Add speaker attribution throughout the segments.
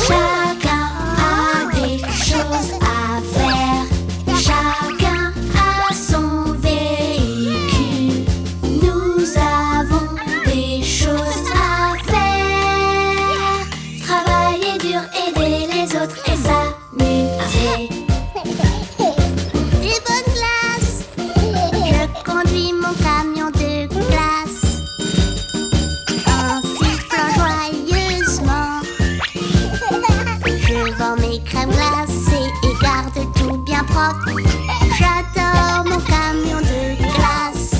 Speaker 1: Chacun a des choses à faire. Chacun a son véhicule. Nous avons des choses à faire. Travailler dur, aider les autres et s'amuser. Des bonnes classes. Je conduis mon camion de glace en sifflant joyeusement. Je vends mes crèmes glacées et garde tout bien propre. J'adore mon camion de glace.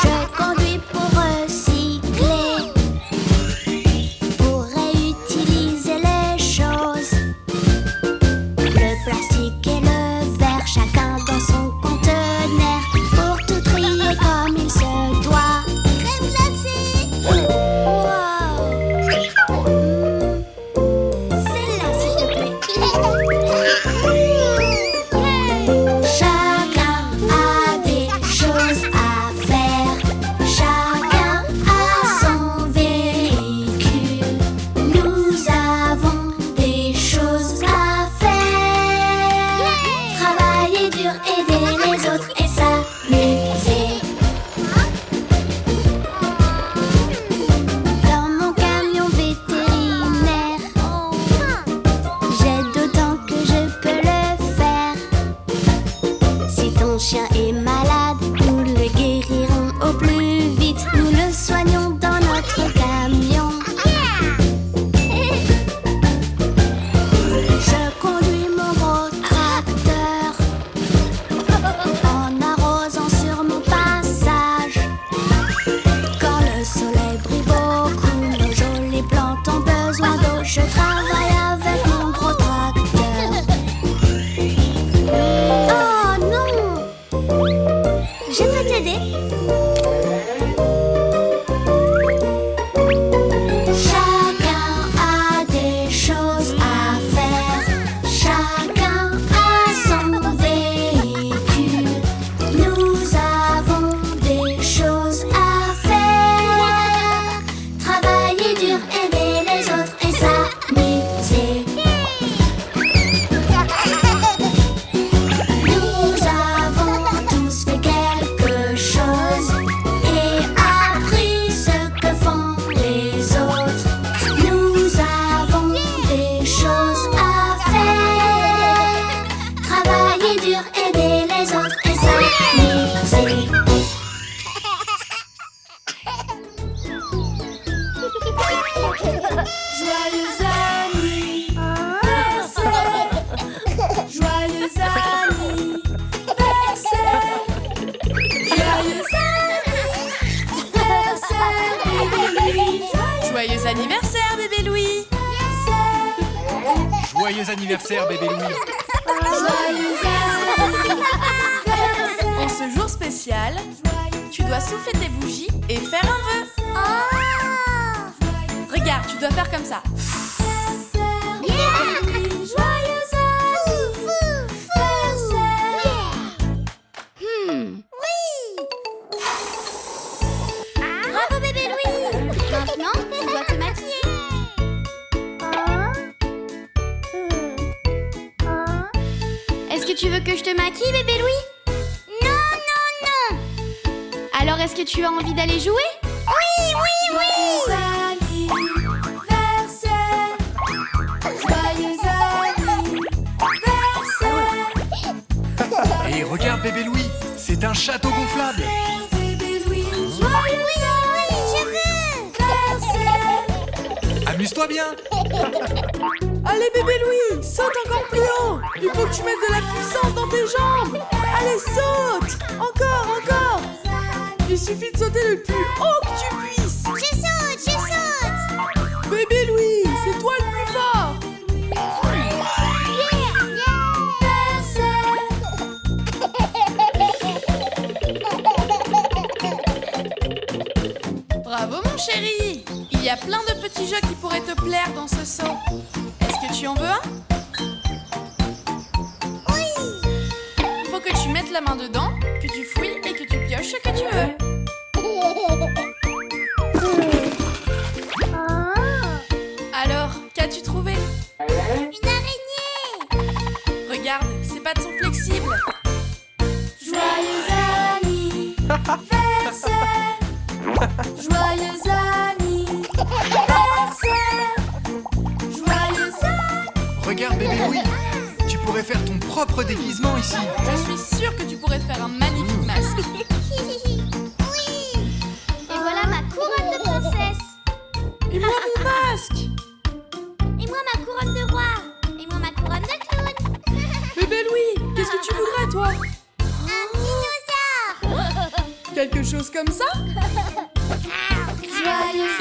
Speaker 1: Je conduis pour recycler, pour réutiliser les choses. Le plastique et le verre, chacun dans son conteneur, pour tout trier comme il se doit. Crème glacée. Wow. Celle-là, s'il te plaît. Chacun a des choses à faire. Chacun a son véhicule. Nous avons des choses à faire. Travailler dur, aider les autres et s'amuser. Dans mon camion vétérinaire, j'aide autant que je peux le faire. Si ton chien est malade, nous le guérirons au plus vite. Nous le soignons dans notre camion. Je conduis mon gros tracteur en arrosant sur mon passage. Quand le soleil brille beaucoup, nos jolies plantes ont besoin d'eau. Je travaille avec mon gros tracteur. Oh non! Je peux t'aider? Chacun a des choses à faire. Chacun a son véhicule. Nous avons des choses à faire. Travailler dur, aider les autres et s'amuser. Nous avons tous fait quelque chose et appris ce que font les autres. Nous avons des choses à faire. Travailler dur, aider les autres et s'amuser.
Speaker 2: Joyeux anniversaire. Joyeux anniversaire. Joyeux anniversaire, bébé Louis.
Speaker 3: Joyeux anniversaire, bébé Louis!
Speaker 4: Joyeux anniversaire, bébé Louis.
Speaker 2: Joyeux anniversaire.
Speaker 3: En ce jour spécial, tu dois souffler tes bougies et faire un vœu. Regarde, tu dois faire comme ça.
Speaker 1: Bravo bébé Louis. Maintenant, tu dois te maquiller. Est-ce que tu veux que je te maquille bébé Louis? Non, non, non. Alors est-ce que tu as envie d'aller jouer? Oui, oui, oui.
Speaker 4: Et regarde, bébé Louis, c'est un château gonflable.
Speaker 1: Oui, je veux.
Speaker 4: Amuse-toi bien.
Speaker 3: Allez, bébé Louis, saute encore plus haut. Il faut que tu mettes de la puissance dans tes jambes. Allez, saute. Encore, encore. Il suffit de sauter le plus haut que tu puisses.
Speaker 1: Je saute, je saute.
Speaker 3: Bébé Louis, c'est toi le plus fort. Bravo mon chéri. Il y a plein de petits jeux qui pourraient te plaire dans ce saut. Est-ce que tu en veux un? la main dedans, que tu fouilles et que tu pioches ce que tu veux. Alors, qu'as-tu trouvé?
Speaker 1: Une araignée!
Speaker 3: Regarde, ses pattes sont flexibles.
Speaker 2: Joyeux anniversaire, joyeux anniversaire, joyeux anniversaire.
Speaker 4: Regarde bébé Louis, tu pourrais faire ton propre déguisement ici.
Speaker 3: Je suis sûre que tu pourrais te faire un magnifique masque.
Speaker 1: Oui! Et voilà ma couronne de princesse!
Speaker 3: Et moi mon masque.
Speaker 1: Et moi ma couronne de roi! Et moi ma couronne de clown!
Speaker 3: Bébé Louis, qu'est-ce que tu voudrais toi?
Speaker 1: Un dinosaure!
Speaker 3: Quelque chose comme ça?
Speaker 2: Joyeux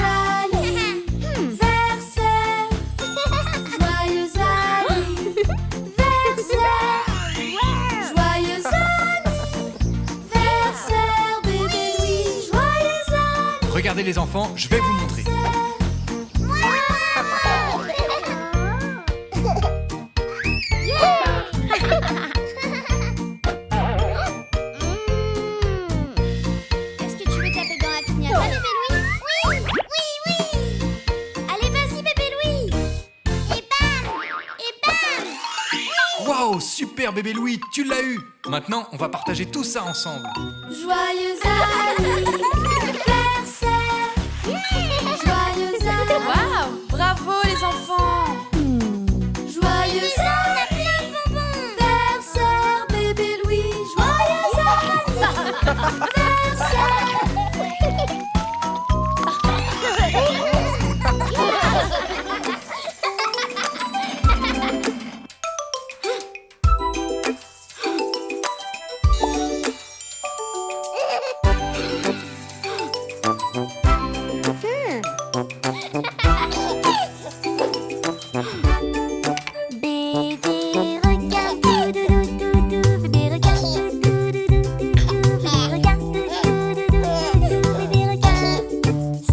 Speaker 2: anniversaire, joyeux anniversaire, joyeux anniversaire, bébé Louis, joyeux anniversaire.
Speaker 4: Regardez les enfants, je vais vous montrer.
Speaker 1: Est-ce que tu veux taper dans la piñata, bébé Louis? Oui! Oui, oui! Allez, vas-y, bébé Louis! Et bam! Et bam!
Speaker 4: Waouh, super bébé Louis, tu l'as eu. Maintenant, on va partager tout ça ensemble.
Speaker 2: Joyeux anniversaire, joyeux anniversaire,
Speaker 3: Waouh, bravo les enfants.
Speaker 2: joyeux anniversaire, bébé Louis, joyeux anniversaire.
Speaker 1: Bébé, regarde, doudou, bébé, regarde, doudou, bébé, regarde, doudou, bébé, regarde.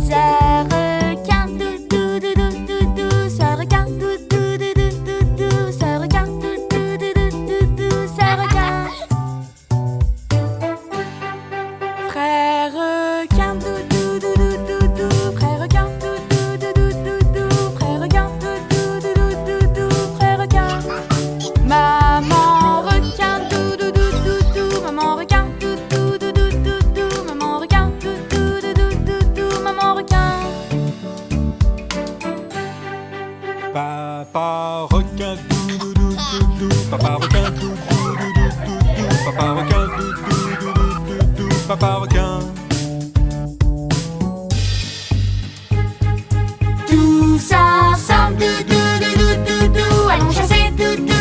Speaker 1: Ça regarde, doudou, ça regarde, doudou, ça regarde, doudou, ça regarde.
Speaker 3: Frère, regarde, doudou, frère, regarde, doudou, frère, regarde, doudou, frère, regarde. Maman, regarde, doudou, maman, regarde, doudou, maman, regarde, doudou, maman, regarde.
Speaker 5: Papa requin doudou doudou, papa requin doudou doudou, papa requin doudou doudou, papa requin.
Speaker 2: Tous ensemble, doudou, allons chasser, doudou,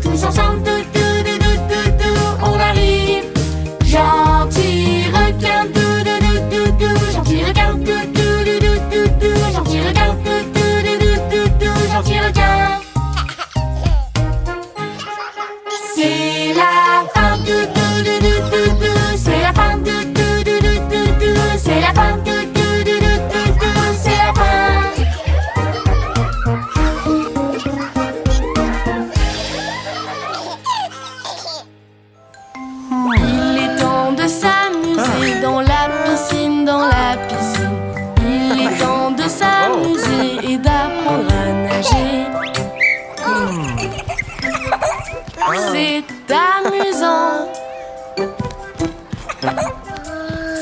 Speaker 2: tous ensemble, doudou, on arrive. Gentil requin, doudou, gentil requin, doudou, gentil requin, doudou, gentil requin. C'est la fin, doudou, c'est la fin, doudou, c'est la fin, doudou, c'est la fin.
Speaker 3: Il est temps de s'amuser dans la piscine, dans la piscine. Il est temps de s'amuser et d'apprendre à nager. C'est amusant.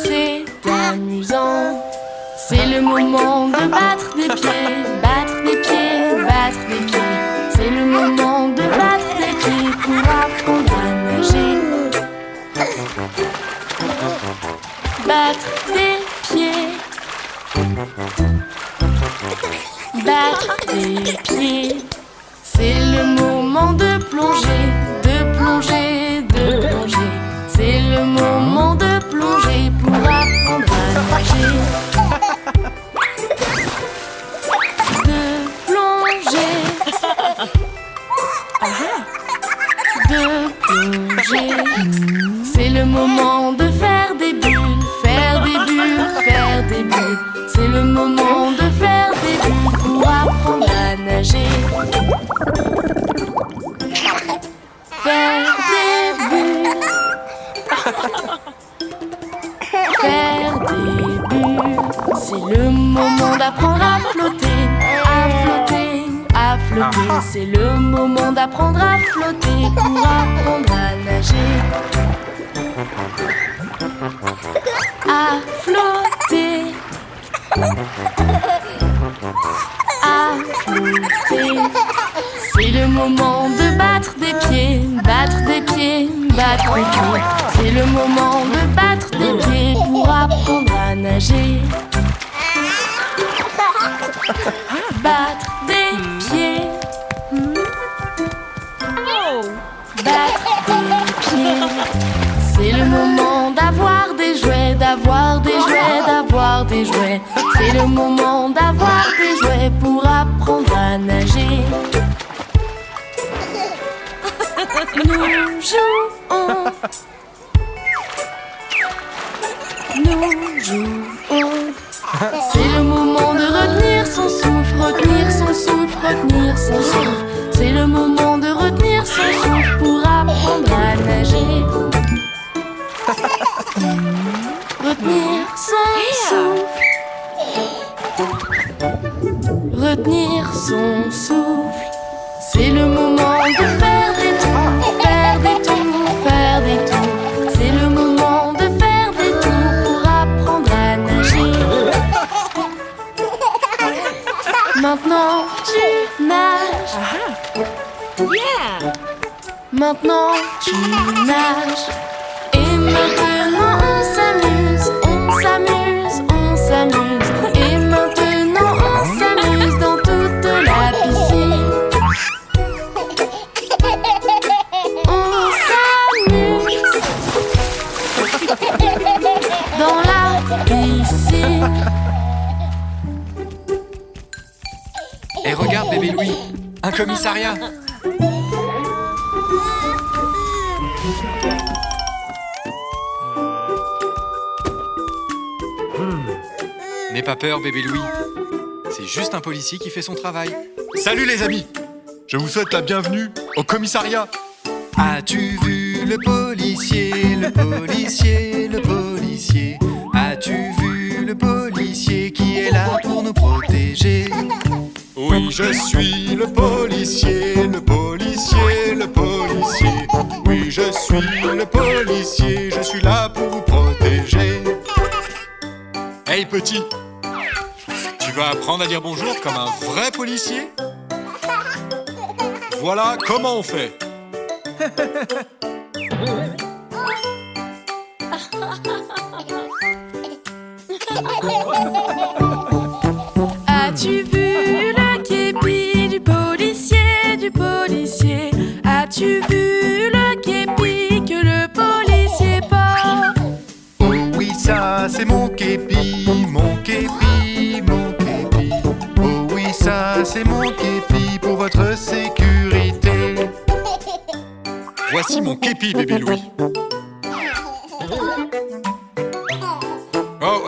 Speaker 3: C'est amusant. C'est le moment de battre des pieds, battre des pieds, battre des pieds. C'est le moment de battre des pieds pour apprendre à nager. Battre des pieds. Battre des pieds. C'est le moment de plonger, de plonger, de plonger. C'est le moment de plonger pour apprendre à nager. De plonger. De plonger. C'est le moment de faire des bulles, faire des bulles, faire des bulles. C'est le moment de faire des bulles pour apprendre à nager. Faire des bulles.
Speaker 6: C'est le moment d'apprendre à flotter pour apprendre à nager. À flotter. À flotter. C'est le moment de battre des pieds, battre des pieds, battre des pieds. C'est le moment de battre des pieds pour apprendre à nager. Battre des pieds. Battre des pieds. C'est le moment d'avoir des jouets, d'avoir des jouets, d'avoir des jouets. C'est le moment d'avoir des jouets pour apprendre à nager. Nous jouons. Nous jouons. C'est le moment de retenir son souffle, retenir son souffle, retenir son souffle. C'est le moment de retenir son souffle pour apprendre à nager. Retenir son souffle. Retenir son souffle. C'est le moment de faire des tours, faire des tours, faire des tours. C'est le moment de faire des tours pour apprendre à nager. Maintenant tu nages. Maintenant tu nages. Et maintenant on s'amuse, on s'amuse, on s'amuse. Et maintenant on s'amuse dans toute la piscine. On s'amuse dans la piscine.
Speaker 4: Et regarde, bébé Louis, un commissariat. N'aie pas peur, bébé Louis. C'est juste un policier qui fait son travail.
Speaker 5: Salut les amis! Je vous souhaite la bienvenue au commissariat.
Speaker 4: As-tu vu le policier, le policier, le policier? As-tu vu le policier qui est là pour nous protéger?
Speaker 5: Oui, je suis le policier, le policier, le policier. Oui, je suis le policier, je suis là pour vous protéger. Hey petit, tu vas apprendre à dire bonjour comme un vrai policier? Voilà comment on fait.
Speaker 6: As-tu vu le képi du policier, du policier? As-tu vu le képi que le policier porte?
Speaker 4: Oh oui, ça c'est mon képi, mon képi, mon képi. Oh oui, ça c'est mon képi pour votre sécurité.
Speaker 5: Voici mon képi, bébé Louis. Oh,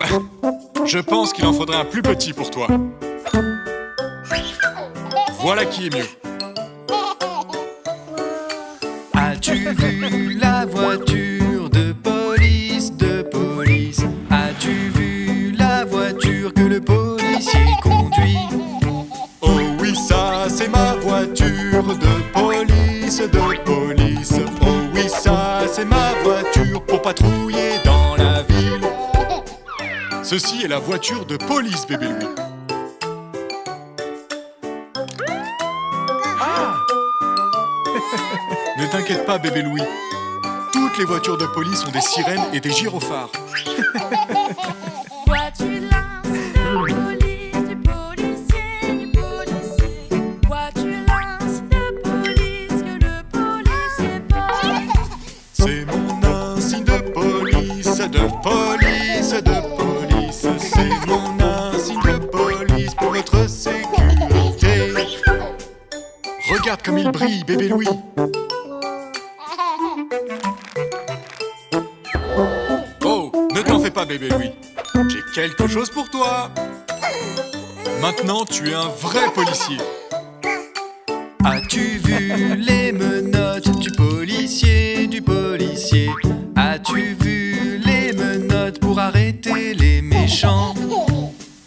Speaker 5: je pense qu'il en faudrait un plus petit pour toi. Voilà qui est mieux.
Speaker 4: As-tu vu la voiture de police, de police? As-tu vu la voiture que le policier conduit?
Speaker 5: Oh oui, ça c'est ma voiture de police, de police. Oh oui, ça c'est ma voiture pour patrouiller dans la ville. Ceci est la voiture de police, bébé Louis. Ne t'inquiète pas, bébé Louis. Toutes les voitures de police ont des sirènes et des gyrophares.
Speaker 6: Vois-tu l'insigne de police, du policier, du policier? Vois-tu l'insigne de police que le policier porte?
Speaker 5: C'est mon insigne de police, de police, de police. C'est mon insigne de police pour votre sécurité. Regarde comme il brille, bébé Louis. Oh, ne t'en fais pas, bébé Louis. J'ai quelque chose pour toi. Maintenant, tu es un vrai policier.
Speaker 4: As-tu vu les menottes du policier, du policier? As-tu vu les menottes pour arrêter les méchants?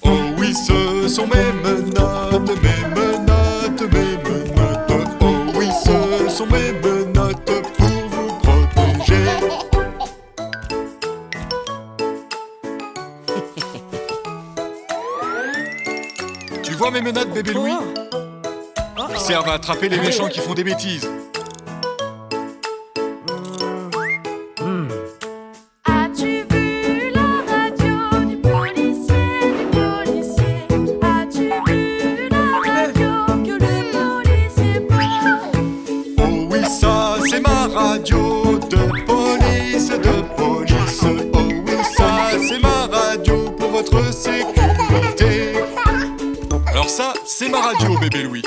Speaker 5: Oh oui, ce sont mes menottes, mes menottes, mes menottes. sont mes menottes pour vous protéger. Tu vois mes menottes, bébé Louis? Elles servent à attraper les méchants qui font des bêtises.
Speaker 6: As-tu vu la radio du policier, du policier? As-tu vu la radio que le policier porte?
Speaker 5: Oh oui, ça c'est ma radio de police, de police. Oh oui, ça c'est ma radio pour votre sécurité. Alors ça, c'est ma radio, bébé Louis.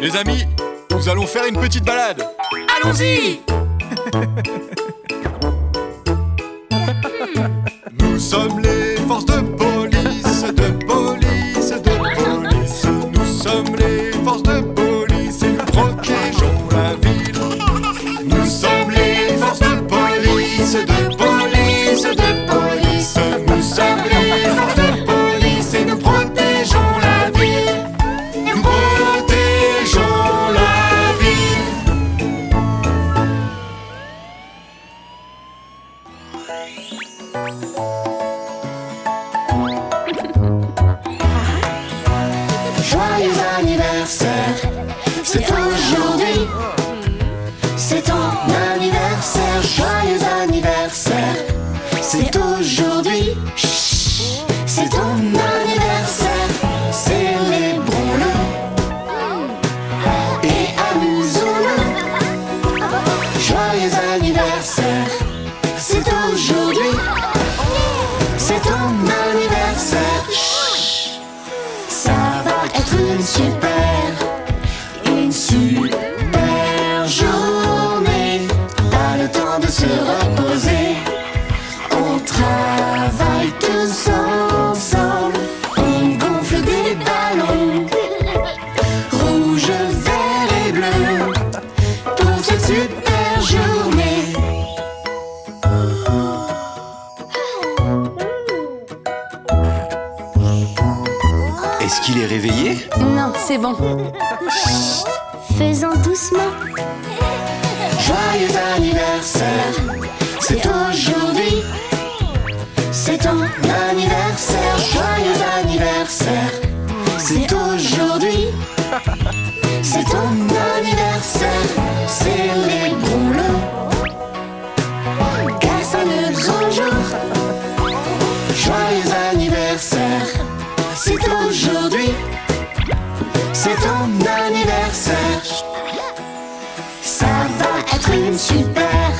Speaker 5: Les amis, nous allons faire une petite balade.
Speaker 6: Allons-y!
Speaker 5: Nous sommes les forces de police, de police, de police. Nous sommes les forces de police et nous protégeons la ville. Nous sommes les forces de police, de police, de police. Nous sommes les forces de police et nous protégeons la ville. Nous protégeons la ville.
Speaker 1: Joyeux anniversaire, c'est aujourd'hui. C'est ton anniversaire, joyeux anniversaire. C'est aujourd'hui. Chut, c'est ton anniversaire. Célébrons-le et amusons-le. Joyeux anniversaire, c'est aujourd'hui. C'est ton anniversaire. Chut, ça va être une super journée. Pas le temps de se reposer. On travaille tous ensemble. On gonfle des ballons rouge, vert et bleu pour cette super journée.
Speaker 7: Est-ce qu'il est réveillé?
Speaker 6: Non, c'est bon.
Speaker 1: Faisons doucement. Joyeux anniversaire, c'est aujourd'hui. C'est ton anniversaire, joyeux anniversaire. C'est aujourd'hui. C'est ton anniversaire. Célébrons-le. Car c'est le grand jour. Joyeux anniversaire, c'est aujourd'hui. C'est ton anniversaire. Ça va être une super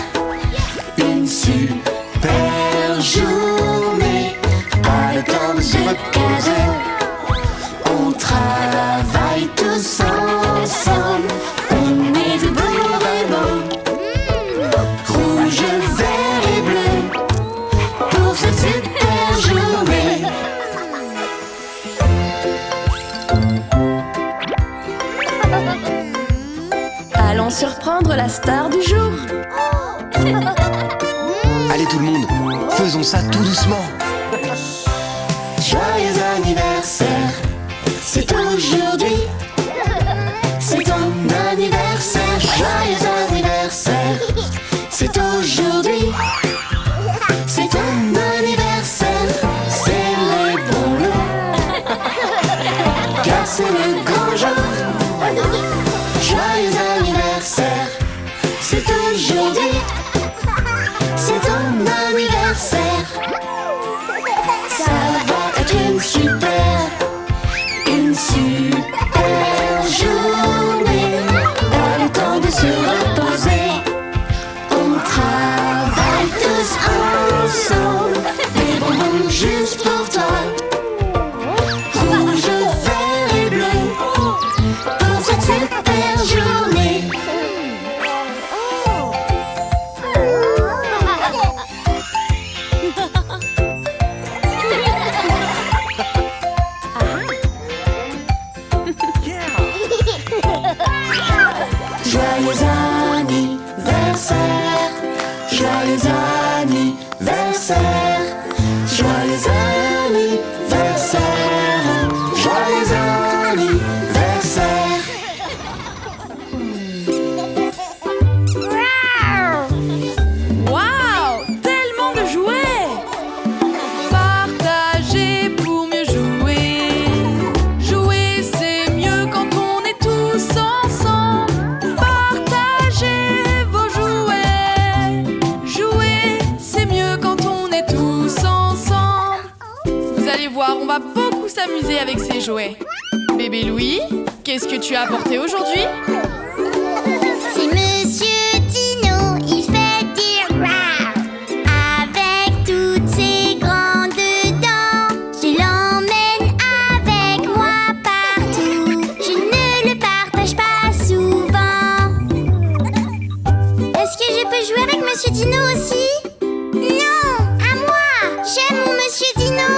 Speaker 1: journée. Pas le temps de se reposer. On travaille tous ensemble. On est du beau et beau. Rouge, vert et bleu pour cette super journée.
Speaker 6: Allons surprendre la star du jour.
Speaker 7: Allez tout le monde, faisons ça tout doucement.
Speaker 1: Joyeux anniversaire, c'est aujourd'hui. C'est ton anniversaire, joyeux anniversaire. C'est aujourd'hui. C'est ton anniversaire. Célébrons-le. Car c'est le grand jour. Joyeux anniversaire, c'est aujourd'hui. C'est ton anniversaire. Ça va être une super journée. Pas le temps de se reposer. On travaille tous ensemble. Des bonbons juste pour toi. Rouge, vert et bleu pour cette super journée. Joyeux anniversaire, joyeux anniversaire, joyeux anniversaire, joyeux anniversaire.
Speaker 6: s'amuser avec ses jouets. Bébé Louis, qu'est-ce que tu as apporté aujourd'hui?
Speaker 1: C'est Monsieur Dino, il fait dire rar. Avec toutes ses grandes dents, je l'emmène avec moi partout. Je ne le partage pas souvent. Est-ce que je peux jouer avec Monsieur Dino aussi? Non, à moi. J'aime mon Monsieur Dino.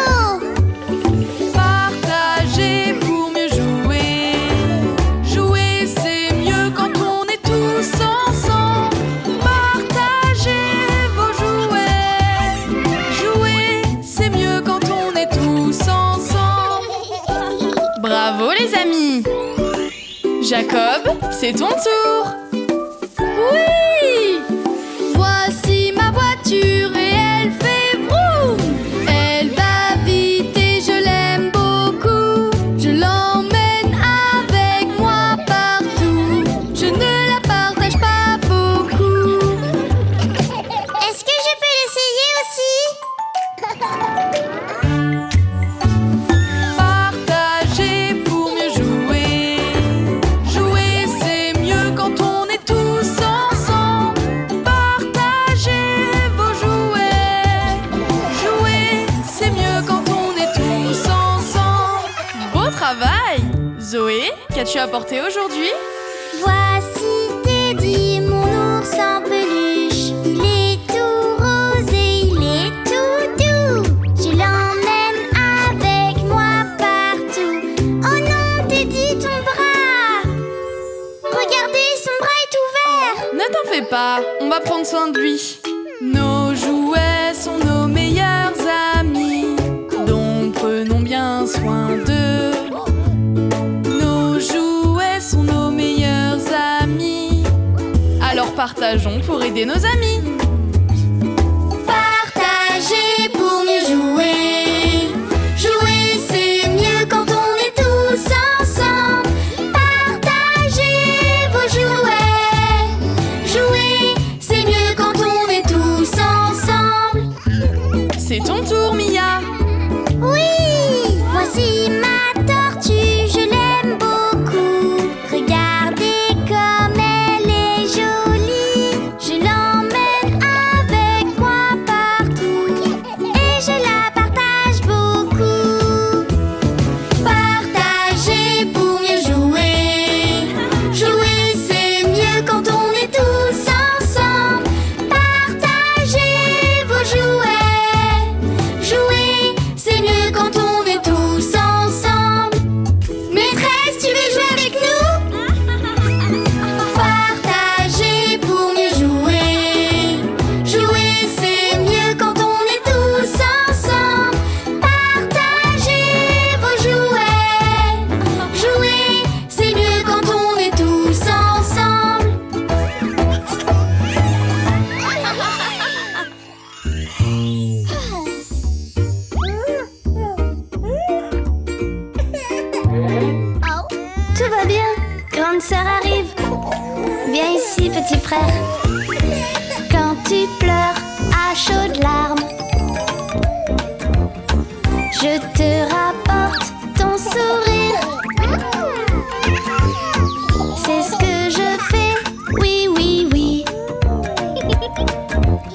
Speaker 6: Partager pour mieux jouer. Jouer, c'est mieux quand on est tous ensemble. Partagez vos jouets. Jouer, c'est mieux quand on est tous ensemble. Bravo les amis. Jacob, c'est ton tour. Oui! Voici ma voiture et elle fait vroom. Elle va vite et je l'aime beaucoup. Je l'emmène avec moi partout. Je ne la partage pas beaucoup.
Speaker 1: Est-ce que je peux l'essayer aussi?
Speaker 6: Partager pour mieux jouer. Jouer, c'est mieux quand on est tous ensemble. Partagez vos jouets. Jouer, c'est mieux quand on est tous ensemble. Beau travail! Zoé, qu'as-tu apporté aujourd'hui?
Speaker 1: Voici Teddy, mon ours en peluche. Il est tout rose et il est tout doux. Je l'emmène avec moi partout. Oh non, Teddy, ton bras! Regardez, son bras est ouvert.
Speaker 6: Ne t'en fais pas, on va prendre soin de lui. Nos jouets sont nos meilleurs amis, donc prenons bien soin d'eux. Nos jouets sont nos meilleurs amis, alors partageons pour aider nos amis.
Speaker 1: Partager pour mieux jouer. Jouer, c'est mieux quand on est tous ensemble. Partagez vos jouets. Jouer, c'est mieux quand on est tous ensemble.
Speaker 6: C'est ton tour, Mia.
Speaker 1: Oui, voici ma tortue, je l'aime beaucoup. Regardez comme elle est jolie. Je l'emmène avec moi partout et je la partage beaucoup. Partager pour mieux jouer. Jouer, c'est mieux quand on est tous ensemble. Partagez vos jouets. Jouer, c'est mieux quand on est tous ensemble. Maîtresse, tu veux jouer avec nous? Partager pour mieux jouer. Jouer, c'est mieux quand on est tous ensemble. Partagez vos jouets. Jouer, c'est mieux quand on est tous ensemble. Tout va bien, grande sœur arrive. Viens ici, petit frère. Quand tu pleures à chaudes larmes, je te rapporte ton sourire. C'est ce que je fais, oui, oui, oui.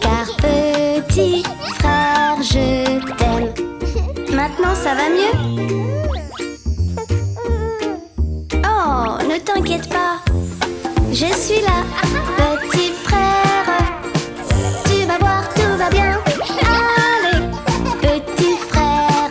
Speaker 1: Car petit frère, je t'aime. Maintenant, ça va mieux? Oh, ne t'inquiète pas, je suis là, petit frère. Tu vas voir, tout va bien. Allez, petit frère,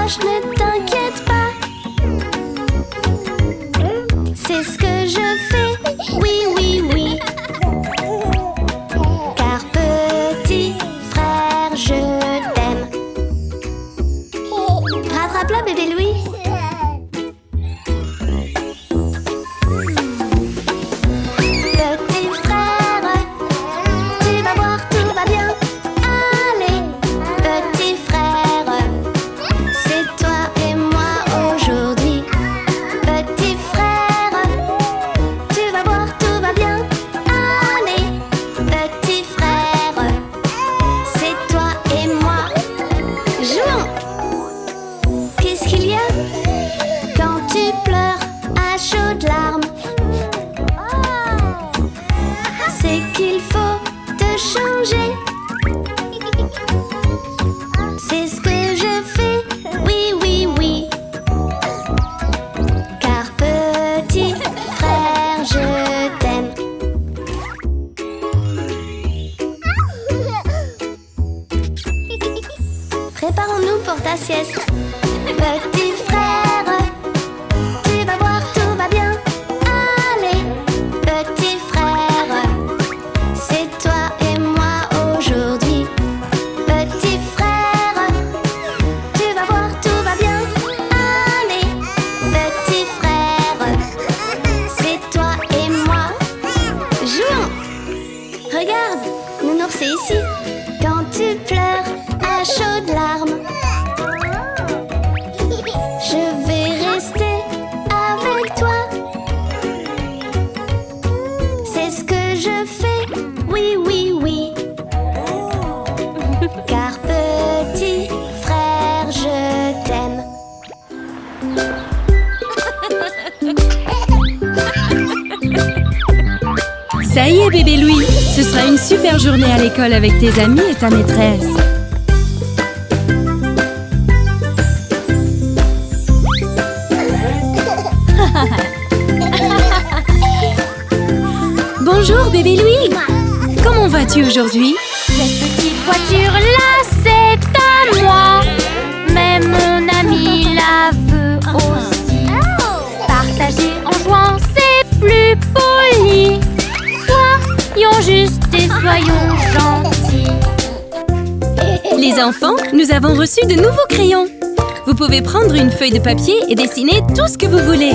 Speaker 1: proche, ne t'inquiète pas. C'est ce que je fais, oui, oui, oui. Car petit frère, je t'aime. Rattrape-la, bébé Louis. Petit frère, tu vas voir, tout va bien. Allez, petit frère, c'est toi et moi aujourd'hui. Petit frère, tu vas voir, tout va bien. Allez, petit frère, c'est toi et moi. Jouons. Qu'est-ce qu'il y a quand tu pleures à chaudes larmes? C'est qu'il faut te changer. C'est ce que je fais, oui, oui, oui. Car petit frère, je t'aime. Préparons-nous pour ta sieste. Petit frère, tu vas voir, tout va bien. Allez, petit frère, c'est toi et moi aujourd'hui. Petit frère, tu vas voir, tout va bien. Allez, petit frère, c'est toi et moi. Jouons. Regarde, Nounours est ici. Quand tu pleures à chaudes larmes, je vais rester avec toi. C'est ce que je fais, oui, oui, oui. Car petit frère, je t'aime.
Speaker 8: Ça y est, bébé Louis, ce sera une super journée à l'école avec tes amis et ta maîtresse. Bonjour, bébé Louis. Comment vas-tu aujourd'hui?
Speaker 2: Cette petite voiture-là, c'est à moi. Mais mon ami la veut aussi. Partager en jouant, c'est plus poli. Soyons justes et soyons gentils.
Speaker 8: Les enfants, nous avons reçu de nouveaux crayons. Vous pouvez prendre une feuille de papier et dessiner tout ce que vous voulez.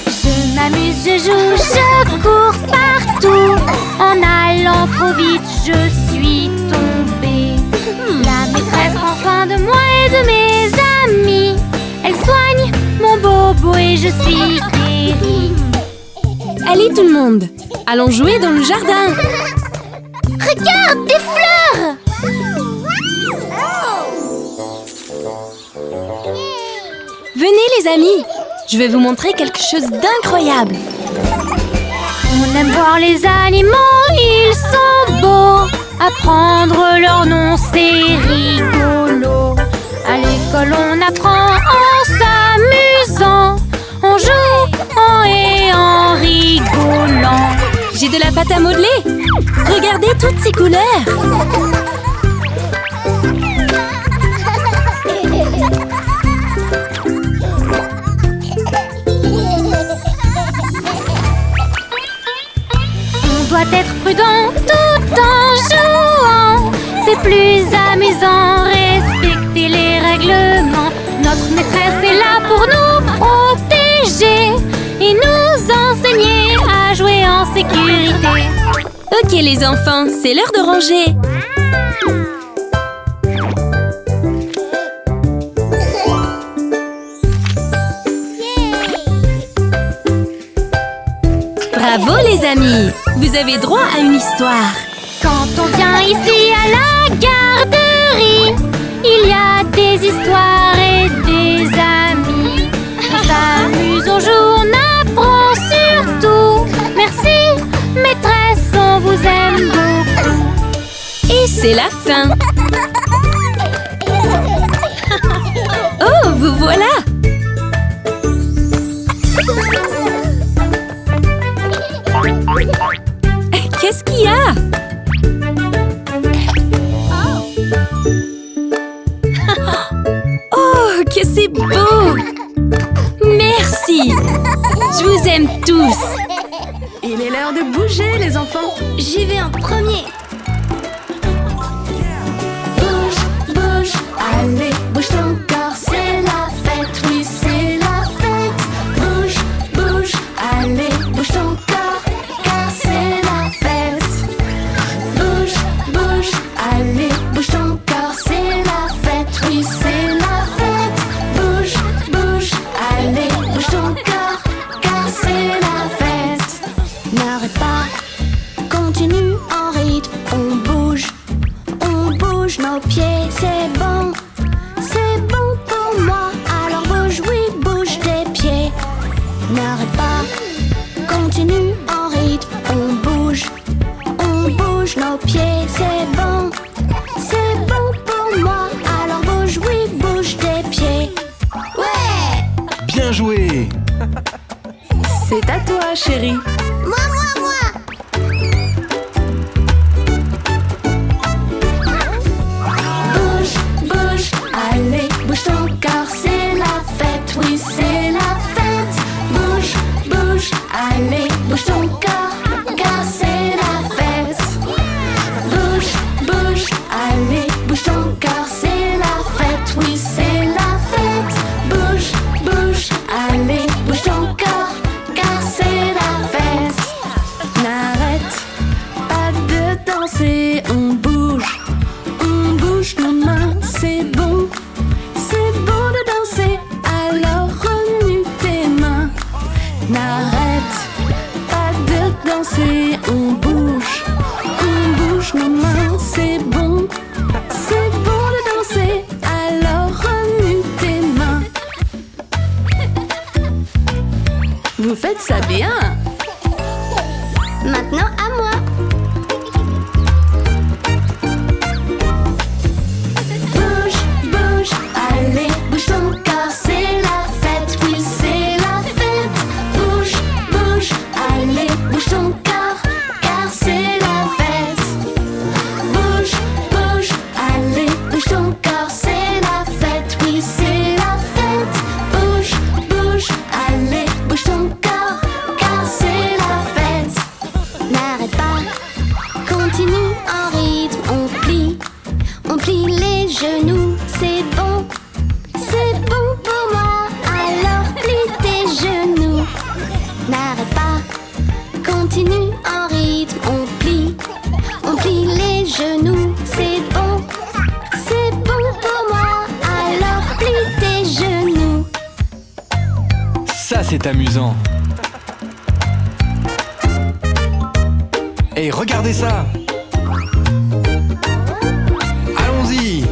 Speaker 2: Je m'amuse, je joue, je cours partout. En allant trop vite, je suis tombée. La maîtresse prend soin de moi et de mes amis. Elle soigne mon bobo et je suis guérie.
Speaker 8: Allez tout le monde, allons jouer dans le jardin.
Speaker 2: Regarde, des fleurs!
Speaker 8: Venez les amis, je vais vous montrer quelque chose d'incroyable.
Speaker 2: On aime voir les animaux, ils sont beaux. Apprendre leur nom, c'est rigolo. À l'école, on apprend en s'amusant, en jouant et en rigolant.
Speaker 8: J'ai de la pâte à modeler. Regardez toutes ces couleurs.
Speaker 2: On doit être prudent tout en jouant. C'est plus amusant, respecter les règlements. Notre maîtresse est là pour nous protéger et nous enseigner à jouer en sécurité.
Speaker 8: Ok les enfants, c'est l'heure de ranger. Bravo les amis, vous avez droit à une histoire.
Speaker 2: Quand on vient ici à la garderie, il y a des histoires et des amis. On s'amuse, on joue, on apprend surtout. Merci, maîtresse, on vous aime beaucoup.
Speaker 8: Et c'est la fin. Oh, vous voilà.
Speaker 1: Oui.
Speaker 8: qu'est-ce qu'il y a? Oh, que c'est beau! Merci! Je vous aime tous!
Speaker 6: Il est l'heure de bouger, les enfants.
Speaker 1: J'y vais en premier.
Speaker 6: Bouge, bouge, allez, bouge ton corps, c'est la fête, oui, c'est la fête. Bouge, bouge, allez, bouge ton corps, car c'est la fête. Bouge, bouge, allez, bouge ton corps, c'est la fête, oui, c'est la fête. Bouge, bouge, allez, bouge ton corps, car c'est la fête.
Speaker 1: N'arrête pas, continue en rythme. On bouge nos pieds, c'est bon pour moi. Alors bouge, oui, bouge tes pieds. N'arrête pas, continue en rythme. On bouge nos pieds, c'est bon pour moi. Alors bouge, oui, bouge tes pieds. Ouais!
Speaker 7: Bien joué!
Speaker 6: C'est à toi, chérie.
Speaker 1: Moi!
Speaker 6: Bouge, allez, bouge ton corps, c'est la fête, oui, c'est la fête. Bouge, allez, bouge ton corps, car c'est la fête. Bouge, allez, bouge ton corps, c'est la fête, oui, c'est la fête. Bouge, allez, bouge ton corps, car c'est la fête. N'arrête pas de danser, on bouge nos mains, c'est bon de danser, alors remue tes mains. N'arrête pas de danser, on bouge nos mains, c'est bon de danser, alors remue tes mains. Vous faites ça bien.
Speaker 1: Maintenant à moi.
Speaker 6: Bouge, allez, bouge ton corps, c'est la fête, oui, c'est la fête. Bouge, allez, bouge ton corps, car c'est la fête. Bouge, allez, bouge ton corps, c'est la fête, oui, c'est la fête. Bouge, allez, bouge ton corps, car c'est la fête.
Speaker 1: N'arrête pas, continue en rythme. On plie les genoux, c'est bon pour moi. Alors plie tes genoux. N'arrête pas, continue en rythme. On plie les genoux, c'est bon pour moi. Alors plie tes genoux.
Speaker 7: Ça, c'est amusant. Et regardez ça! Allons-y!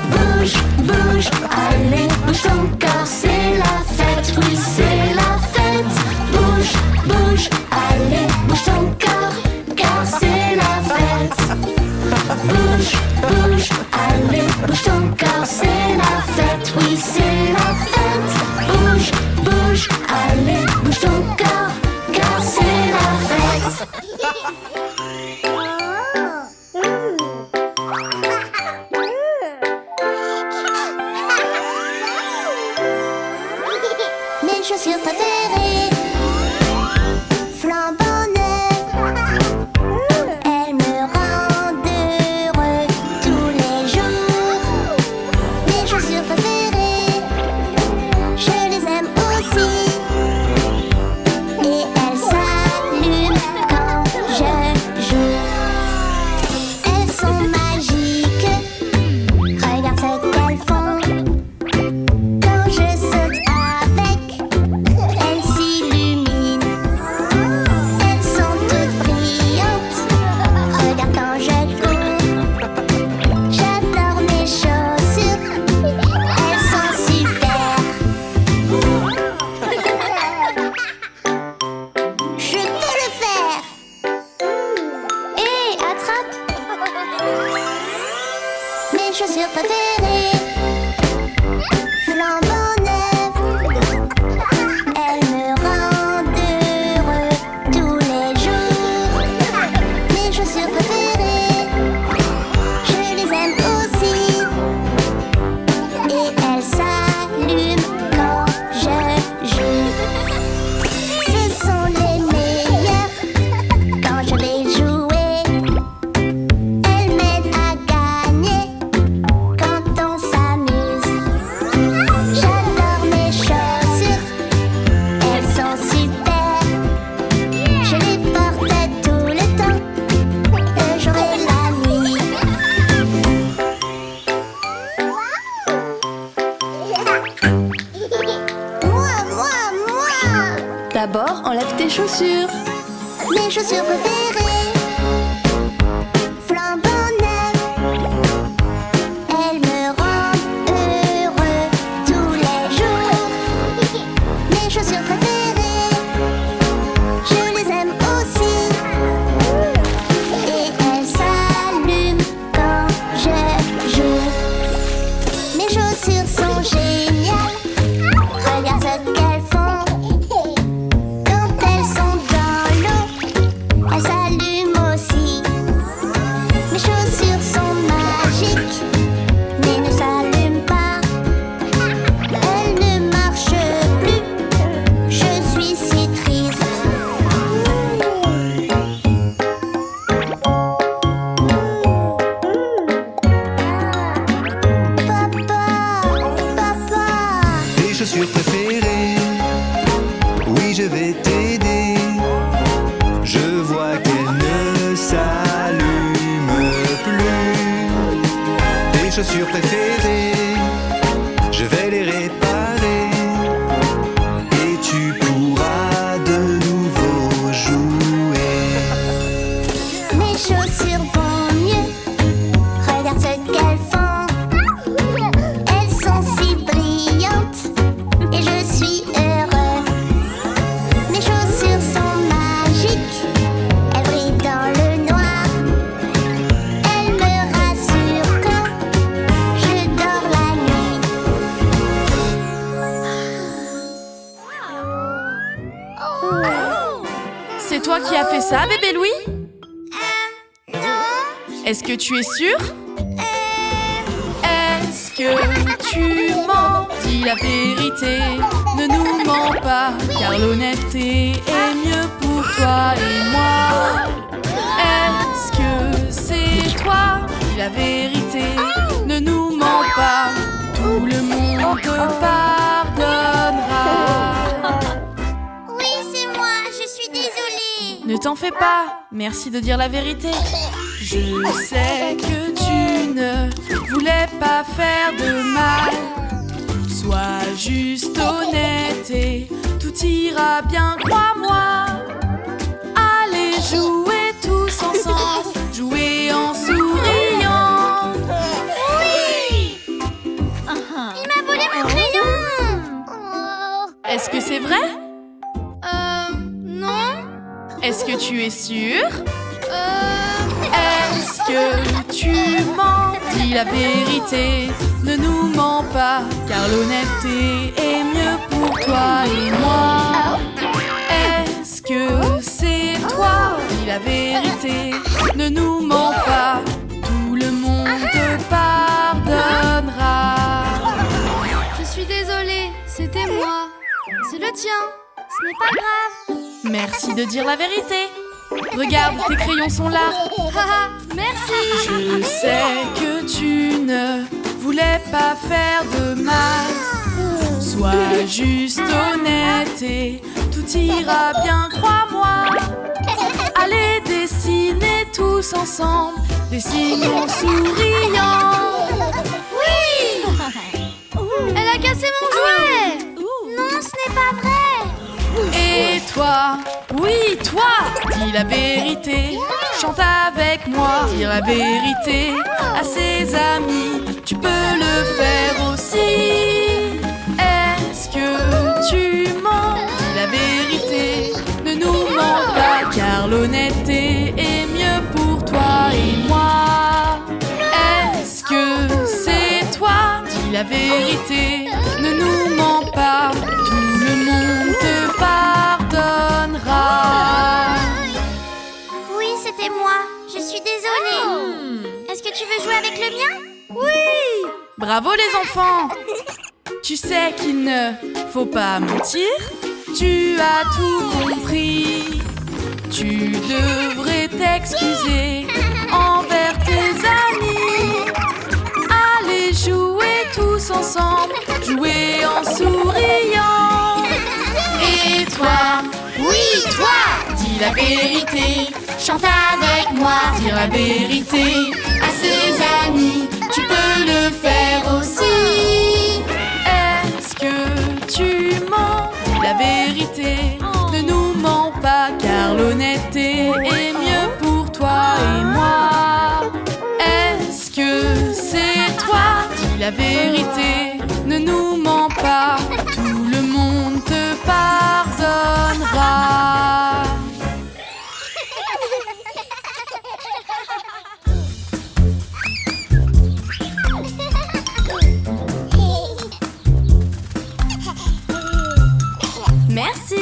Speaker 6: Bouge, allez, bouge ton corps, c'est la fête, oui, c'est la fête. Bouge, allez, bouge ton corps, car c'est la fête. Bouge, allez, bouge ton corps, c'est la fête, oui, c'est la fête. Bouge, allez, bouge ton corps, car c'est la fête.
Speaker 1: Mes chaussures préférées, flambant neuves, elles me rendent heureux tous les jours. Mes chaussures préférées, je les aime aussi, et elles s'allument quand je joue. Elles sont magiques, regarde ce qu'elles font. Quand je saute avec, elles s'illuminent. Elles sont toutes brillantes, regarde quand je cours. J'adore mes chaussures, elles sont super. Je peux le faire. Hé, attrape. Mes chaussures préférées, flambant neuves, elles me rendent heureux tous les jours.
Speaker 6: chaussures.
Speaker 1: Mes chaussures préférées, flambant neuves. Elles me rendent heureux tous les jours. Mes chaussures préférées, je les aime aussi. Et elles s'allument quand je joue. Mes chaussures sont géniales. Regarde ce qu'elles font. Quand elles sont dans l'eau, elles s'allument aussi. Mes chaussures sont magiques, mais ne s'allument pas. Elles ne marchent plus. Je suis si triste. Papa,
Speaker 4: Tes chaussures préférées, oui je vais t'aider. Je vois qu'elles ne s'allument plus. Tes chaussures préférées, je vais les réparer. Et tu pourras de nouveau jouer.
Speaker 1: mes chaussures vont mieux. Regarde ce qu'elles font. Elles sont si brillantes et je suis heureux. Mes chaussures sont magiques. Elles brillent dans le noir. Elles me rassurent quand je dors la nuit.
Speaker 6: C'est toi qui as fait ça, bébé Louis?
Speaker 1: Non.
Speaker 6: Est-ce que tu es sûr? Est-ce que tu mens? Dis la vérité, ne nous mens pas, car l'honnêteté est mieux pour toi et moi. Est-ce que c'est toi? Dis la vérité, ne nous mens pas, tout le monde te pardonnera.
Speaker 1: Oui, c'est moi, je suis désolée.
Speaker 6: Ne t'en fais pas, merci de dire la vérité. Je sais que tu ne voulais pas faire de mal. Sois juste honnête et tout ira bien, crois-moi. Allez jouer tous ensemble, jouer en souriant.
Speaker 1: Oui. Il m'a volé mon crayon.
Speaker 6: Est-ce que c'est vrai?
Speaker 1: Non.
Speaker 6: Est-ce que tu es sûr? Est-ce que tu mens? Dis la vérité, ne nous mens pas, car l'honnêteté est mieux pour toi et moi. Est-ce que c'est toi? Dis la vérité, ne nous mens pas, tout le monde te pardonnera.
Speaker 2: Je suis désolée, c'était moi. C'est le tien. Ce n'est pas grave.
Speaker 6: Merci de dire la vérité. Regarde, tes crayons sont là.
Speaker 2: Haha, merci.
Speaker 6: Je sais que tu ne voulais pas faire de mal. Sois juste honnête et tout ira bien, crois-moi. Allez dessiner tous ensemble des signes en souriant.
Speaker 2: Oui. Elle a cassé mon jouet.
Speaker 1: Non, ce n'est pas vrai.
Speaker 6: Et toi, oui toi, dis la vérité. Chante avec moi, dis la vérité à ses amis. Tu peux le faire aussi. Est-ce que tu mens? Dis la vérité, ne nous mens pas, car l'honnêteté est mieux pour toi et moi. Est-ce que c'est toi? Dis la vérité, ne nous mens pas, tout le monde te pardonnera.
Speaker 1: Oui, c'était moi. Je suis désolée. Est-ce que tu veux jouer avec le mien?
Speaker 6: Oui! Bravo les enfants! Tu sais qu'il ne faut pas mentir. Tu as tout compris. Tu devrais t'excuser envers tes amis. Allez jouer tous ensemble, jouer en souriant. Et toi, oui toi, dis la vérité. Chante avec moi, dis la vérité à ses amis. Tu peux le faire aussi. Est-ce que tu mens? Dis la vérité, ne nous mens pas, l'honnêteté est mieux pour toi et moi. Est-ce que c'est toi? Dis la vérité, ne nous mens pas. Tout le monde te pardonnera. Merci.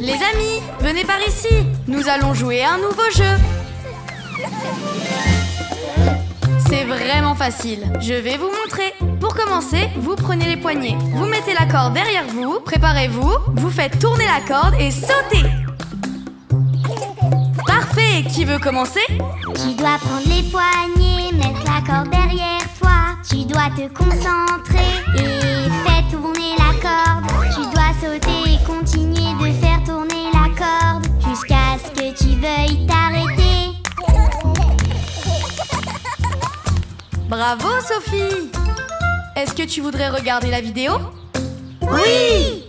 Speaker 6: Les amis, venez par ici. Nous allons jouer à un nouveau jeu. C'est vraiment facile. Je vais vous montrer. Pour commencer, vous prenez les poignets. Vous mettez la corde derrière vous. Préparez-vous. Vous faites tourner la corde et sautez. Parfait. Qui veut commencer?
Speaker 1: Tu dois prendre les poignets, mettre la corde derrière toi. Tu dois te concentrer et faire tourner la corde. Tu dois sauter et continuer de faire tourner la corde jusqu'à ce que tu veuilles t'arrêter.
Speaker 6: Bravo Sophie. Est-ce que tu voudrais regarder la vidéo?
Speaker 1: Oui!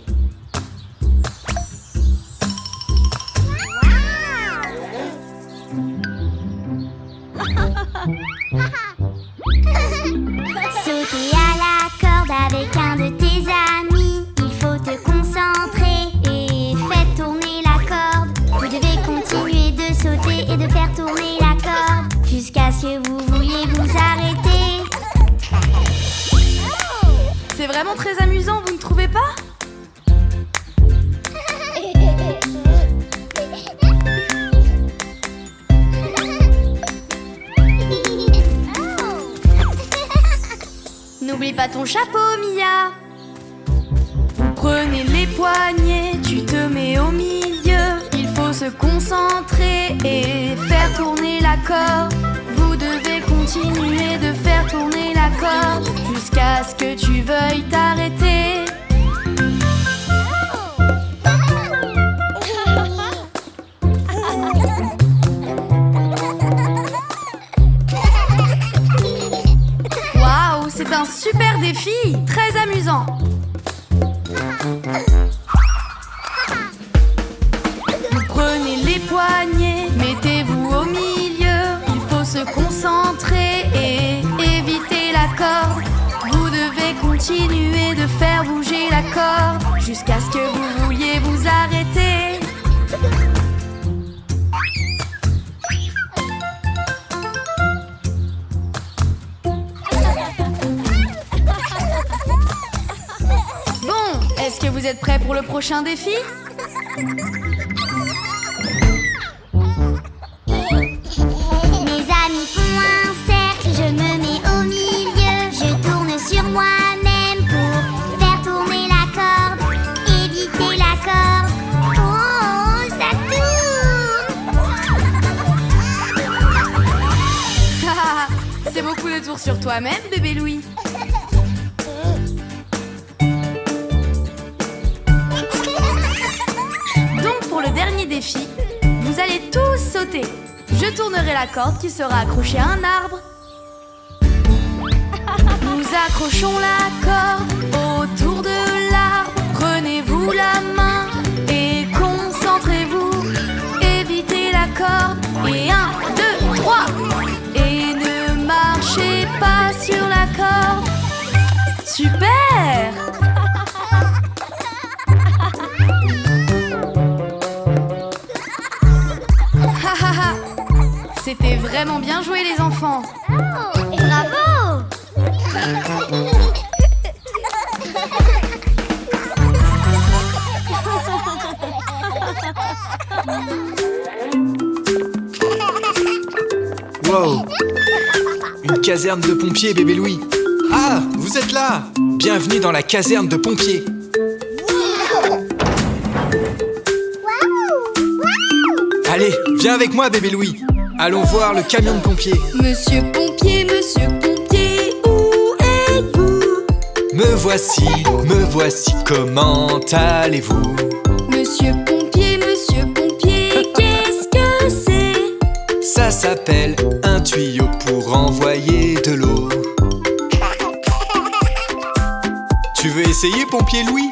Speaker 1: Sauter à la corde avec un de tes amis. Il faut te concentrer et faire tourner la corde. Vous devez continuer de sauter et de faire tourner la corde jusqu'à ce que vous vouliez vous arrêter.
Speaker 6: C'est vraiment très amusant, vous ne trouvez pas? N'oublie pas ton chapeau, Mia. Vous prenez les poignets, tu te mets au milieu. Il faut se concentrer et faire tourner la corde. Vous devez continuer de faire tourner la corde jusqu'à ce que tu veuilles t'arrêter. Waouh, c'est un super défi, très amusant. Vous prenez les poignets, mettez-vous au milieu. Il faut se concentrer et éviter la corde. Vous devez continuer de faire bouger la corde jusqu'à ce que vous vouliez vous arrêter. Bon, est-ce que vous êtes prêts pour le prochain défi?
Speaker 1: Mes amis font un cercle, je me mets au milieu. Je tourne sur moi-même pour faire tourner la corde, éviter la corde. Oh, ça tourne!
Speaker 6: C'est beaucoup de tours sur toi-même, bébé Louis. Donc pour le dernier défi, vous allez tous sauter. Je tournerai la corde qui sera accrochée à un arbre. Nous accrochons la corde autour de l'arbre. Prenez-vous la main et concentrez-vous. Évitez la corde. Et 1, 2, 3. Et ne marchez pas sur la corde. Super! C'était vraiment bien joué les enfants.
Speaker 1: Bravo!
Speaker 7: Wow! Une caserne de pompiers, bébé Louis. Ah, vous êtes là! Bienvenue dans la caserne de pompiers. Allez, viens avec moi, bébé Louis. Allons voir le camion de pompiers.
Speaker 6: Monsieur pompier, où êtes-vous?
Speaker 7: Me voici, comment allez-vous?
Speaker 6: Monsieur pompier, qu'est-ce que c'est?
Speaker 7: Ça s'appelle un tuyau pour envoyer de l'eau. Tu veux essayer, pompier Louis?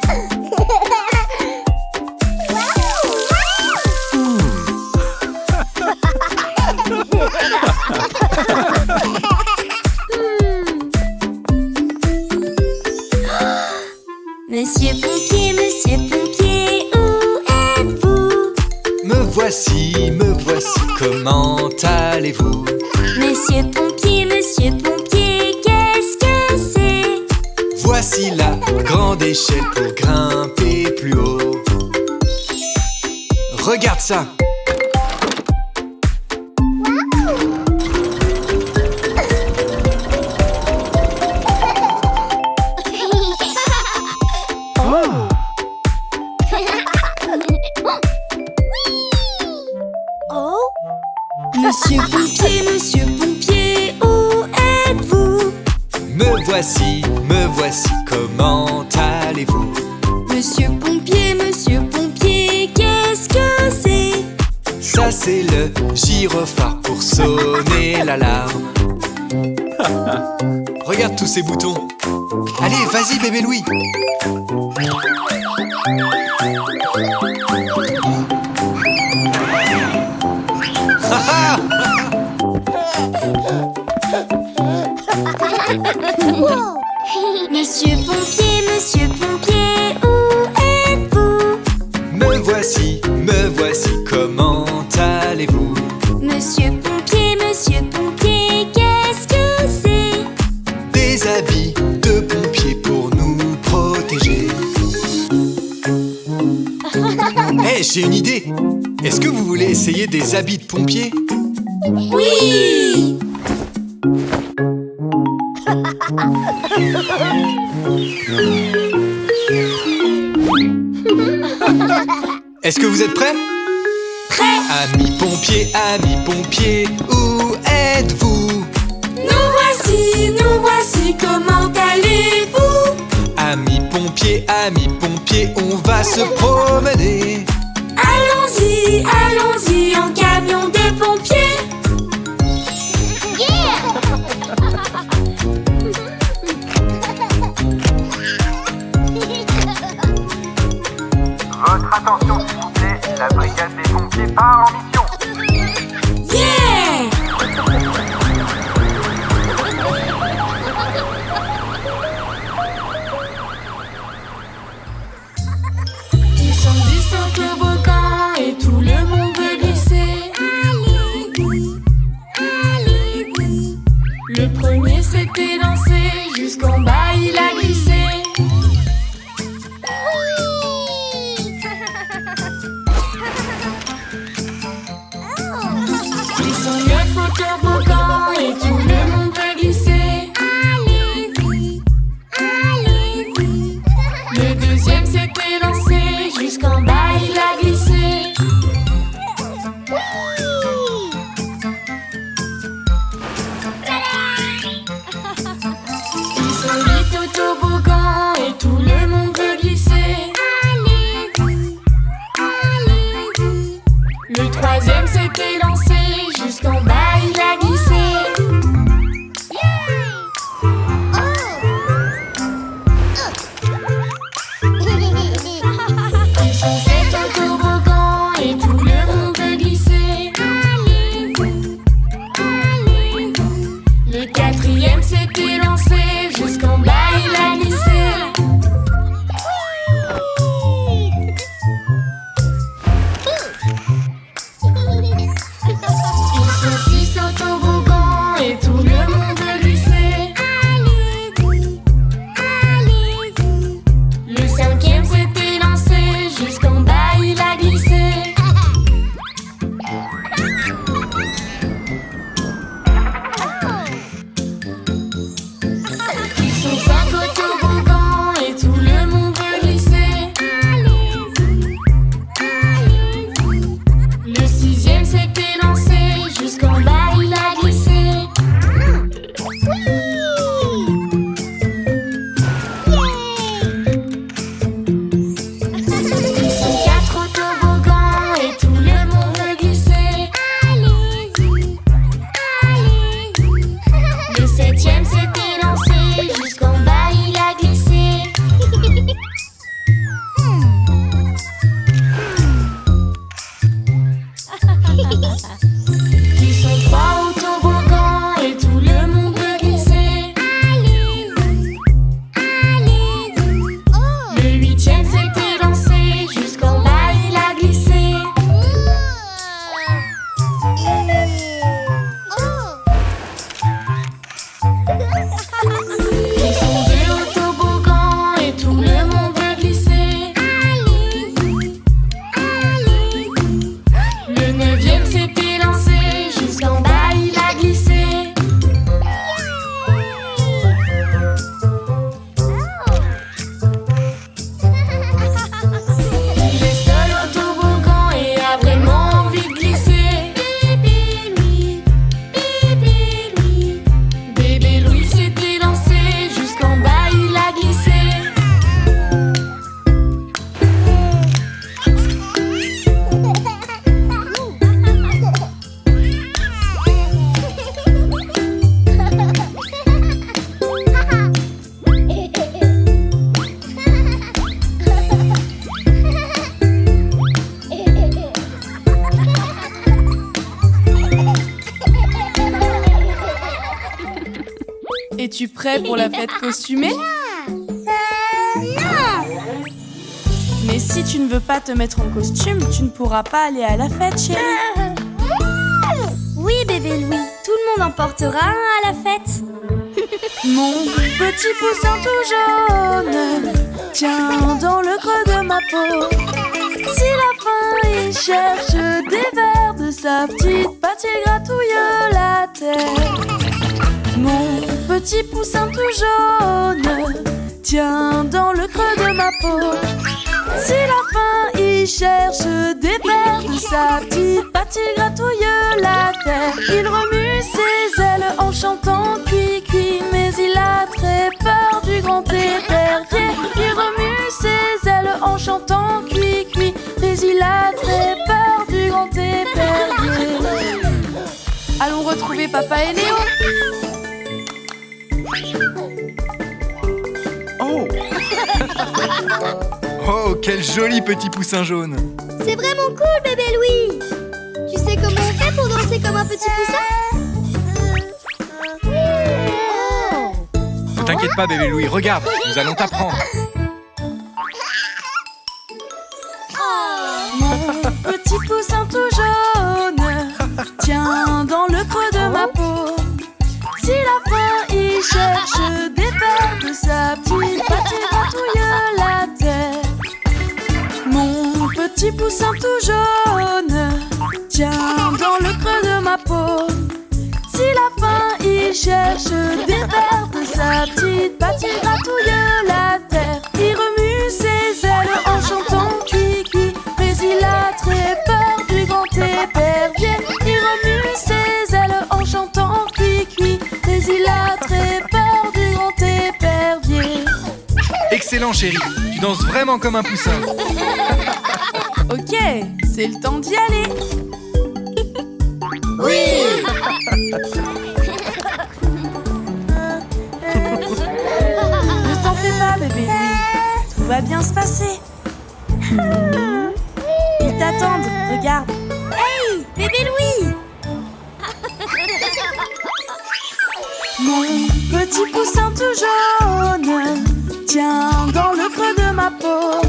Speaker 7: comment allez-vous?
Speaker 2: Monsieur pompier, qu'est-ce que c'est?
Speaker 7: Voici la grande échelle pour grimper plus haut. Regarde ça!
Speaker 2: Monsieur pompier, où êtes-vous?
Speaker 7: Me voici, comment allez-vous?
Speaker 2: Monsieur pompier, qu'est-ce que c'est?
Speaker 7: Ça c'est le gyrophare pour sonner l'alarme. Regarde tous ces boutons. Allez, vas-y bébé Louis.
Speaker 2: Monsieur pompier, où êtes-vous?
Speaker 7: Me voici, comment allez-vous?
Speaker 2: Monsieur pompier, qu'est-ce que c'est?
Speaker 7: Des habits de pompiers pour nous protéger. Hé, j'ai une idée. Est-ce que vous voulez essayer des habits de pompiers?
Speaker 2: Oui!
Speaker 7: Est-ce que vous êtes prêts?
Speaker 2: Prêt!
Speaker 7: Amis pompiers, où êtes-vous?
Speaker 2: Nous voici, comment allez-vous?
Speaker 7: Amis pompiers, on va se promener.
Speaker 2: Allons-y, en camion de pompiers.
Speaker 9: Votre attention s'il vous plaît, la brigade des pompiers part en mission.
Speaker 2: Yeah! Descendez sur toboggan et tout le monde veut glisser. Allez-y. Le premier s'était lancé, jusqu'en bas il a glissé. Toboggan et tout le monde veut glisser. Allez-y. Le deuxième s'était lancé, jusqu'en bas il a glissé. Ils sont 8 au toboggan et tout le monde veut glisser. Allez-y. Le troisième s'était lancé, jusqu'en bas il a glissé.
Speaker 6: Es-tu prêt pour la fête costumée?
Speaker 1: Non!
Speaker 6: Mais si tu ne veux pas te mettre en costume, tu ne pourras pas aller à la fête, chérie.
Speaker 2: Oui, bébé Louis, tout le monde en portera un à la fête.
Speaker 6: Mon petit poussin tout jaune tient dans le creux de ma peau. Si la faim il cherche des vers de sa petite patte, il gratouille la terre. Mon petit poussin tout jaune tient dans le creux de ma peau. Si la faim il cherche des vers de sa petite patte, il gratouille la terre. Il remue ses ailes en chantant cui cui, mais il a très peur du grand épervier. Il remue ses ailes en chantant cui cui, mais il a très peur du grand épervier. Allons retrouver Papa et Léo.
Speaker 7: Oh! Oh, quel joli petit poussin jaune!
Speaker 1: C'est vraiment cool, bébé Louis. Tu sais comment on fait pour danser comme un petit poussin?
Speaker 7: Ne t'inquiète pas, bébé Louis, regarde, nous allons t'apprendre.
Speaker 6: Mon petit poussin tout jaune tient dans le creux de ma peau. Si la faim il cherche des vers de sa petite patte, il gratouille la terre. Mon petit poussin tout jaune tient dans le creux de ma peau. Si la faim il cherche des vers de sa petite patte, il gratouille la terre. Il remue ses ailes en chantant cui cui, mais il a très peur du grand épervier. Il remue ses ailes en chantant cui cui, mais il a très peur du grand épervier.
Speaker 7: Excellent, chérie, tu danses vraiment comme un poussin.
Speaker 6: Ok, c'est le temps d'y aller.
Speaker 1: Oui!
Speaker 6: Ne t'en fais pas, bébé Louis. Tout va bien se passer. Ils t'attendent, regarde.
Speaker 1: Hey, bébé Louis!
Speaker 6: Mon petit poussin tout jaune tient dans le creux de ma peau.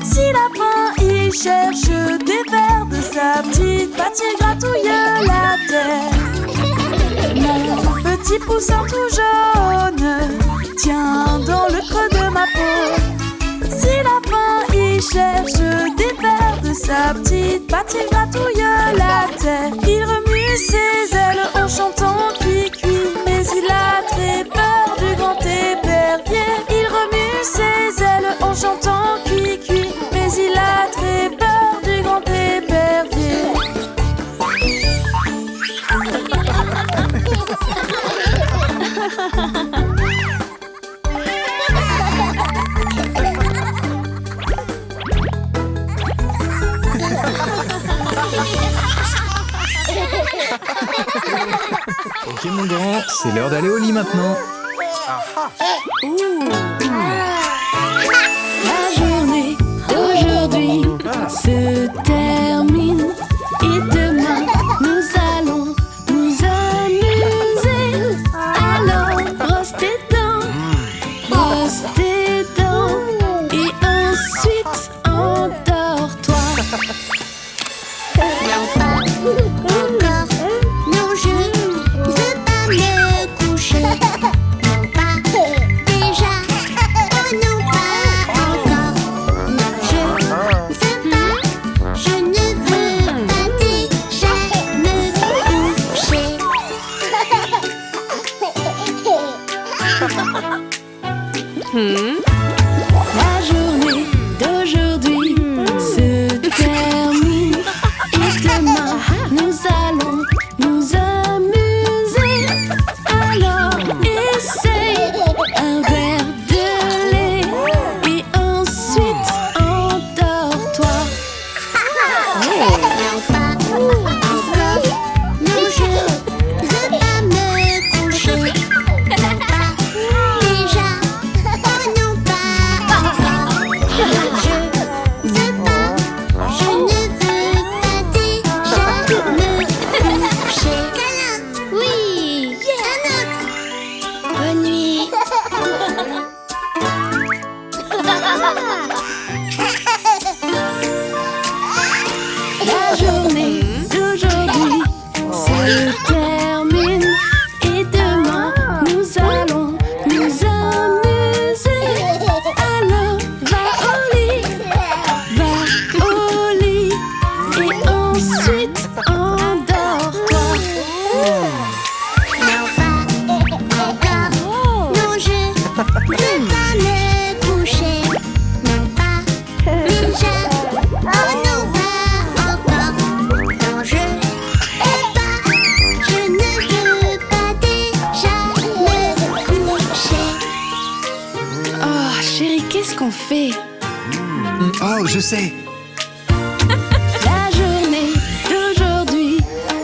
Speaker 6: Si la faim il cherche des vers de sa petite patte, il gratouille la terre. Mon petit poussin tout jaune tient dans le creux de ma peau. Si la faim il cherche des vers de sa petite patte, il gratouille la terre. Il remue ses ailes en chantant cui cui, mais il a très peur du grand épervier. Il remue ses ailes en chantant cui cui, mais il a très peur du grand épervier.
Speaker 7: Ok, mon grand, c'est l'heure d'aller au lit maintenant.
Speaker 6: La journée d'aujourd'hui se termine et demain nous allons nous amuser. Alors brosse tes dents et ensuite endors-toi.
Speaker 1: Non pas encore, non je veux pas me coucher. Non pas déjà, oh
Speaker 6: qu'on fait?
Speaker 7: Oh, je sais.
Speaker 6: La journée d'aujourd'hui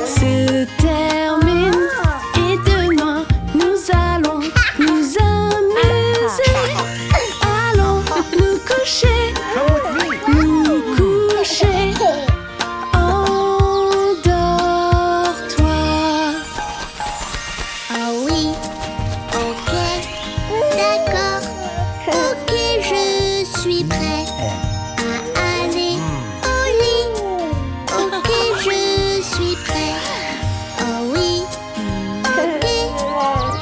Speaker 6: se termine et demain nous allons nous amuser. Allons nous coucher, nous coucher. Endors-toi.
Speaker 1: Ah oui, ok, d'accord. Ok, je suis prêt à aller au lit. Ok, je suis prêt. Oh oui, ok,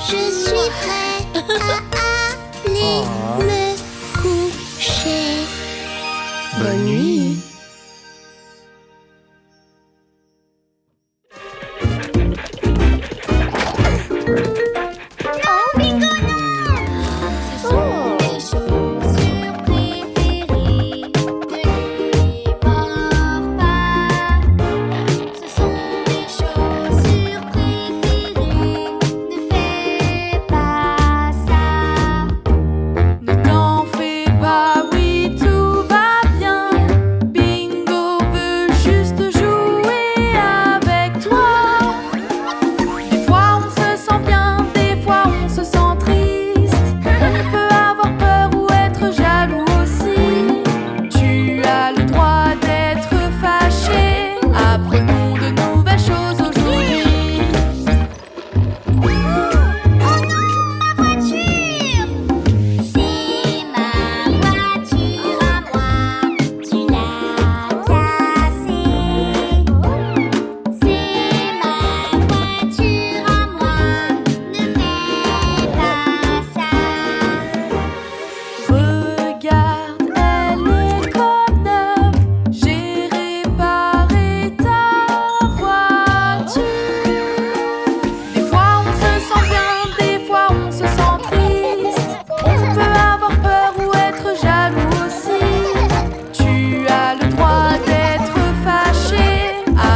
Speaker 1: je suis prêt à aller me coucher.
Speaker 6: Bonne nuit.
Speaker 1: Oh, bingo, non! Ce sont mes chaussures préférées. Ne les mords pas. Ce sont mes chaussures préférées. Ne fais pas ça.
Speaker 6: Ne t'en fais pas, oui, tout va bien. Bingo veut juste jouer avec toi. Des fois on se sent bien, des fois on se sent triste. On peut avoir peur ou être jaloux aussi. Tu as le droit d'être fâché. Apprenons de nouvelles choses aujourd'hui.
Speaker 1: Oh non, ma voiture! C'est ma voiture à moi. Tu l'as cassée. C'est ma voiture à moi. Ne fais pas ça.
Speaker 6: Regarde, elle est comme neuve. J'ai réparé ta voiture. Des fois on se sent bien, des fois on se sent triste. On peut avoir peur ou être jaloux aussi. Tu as le droit d'être fâché.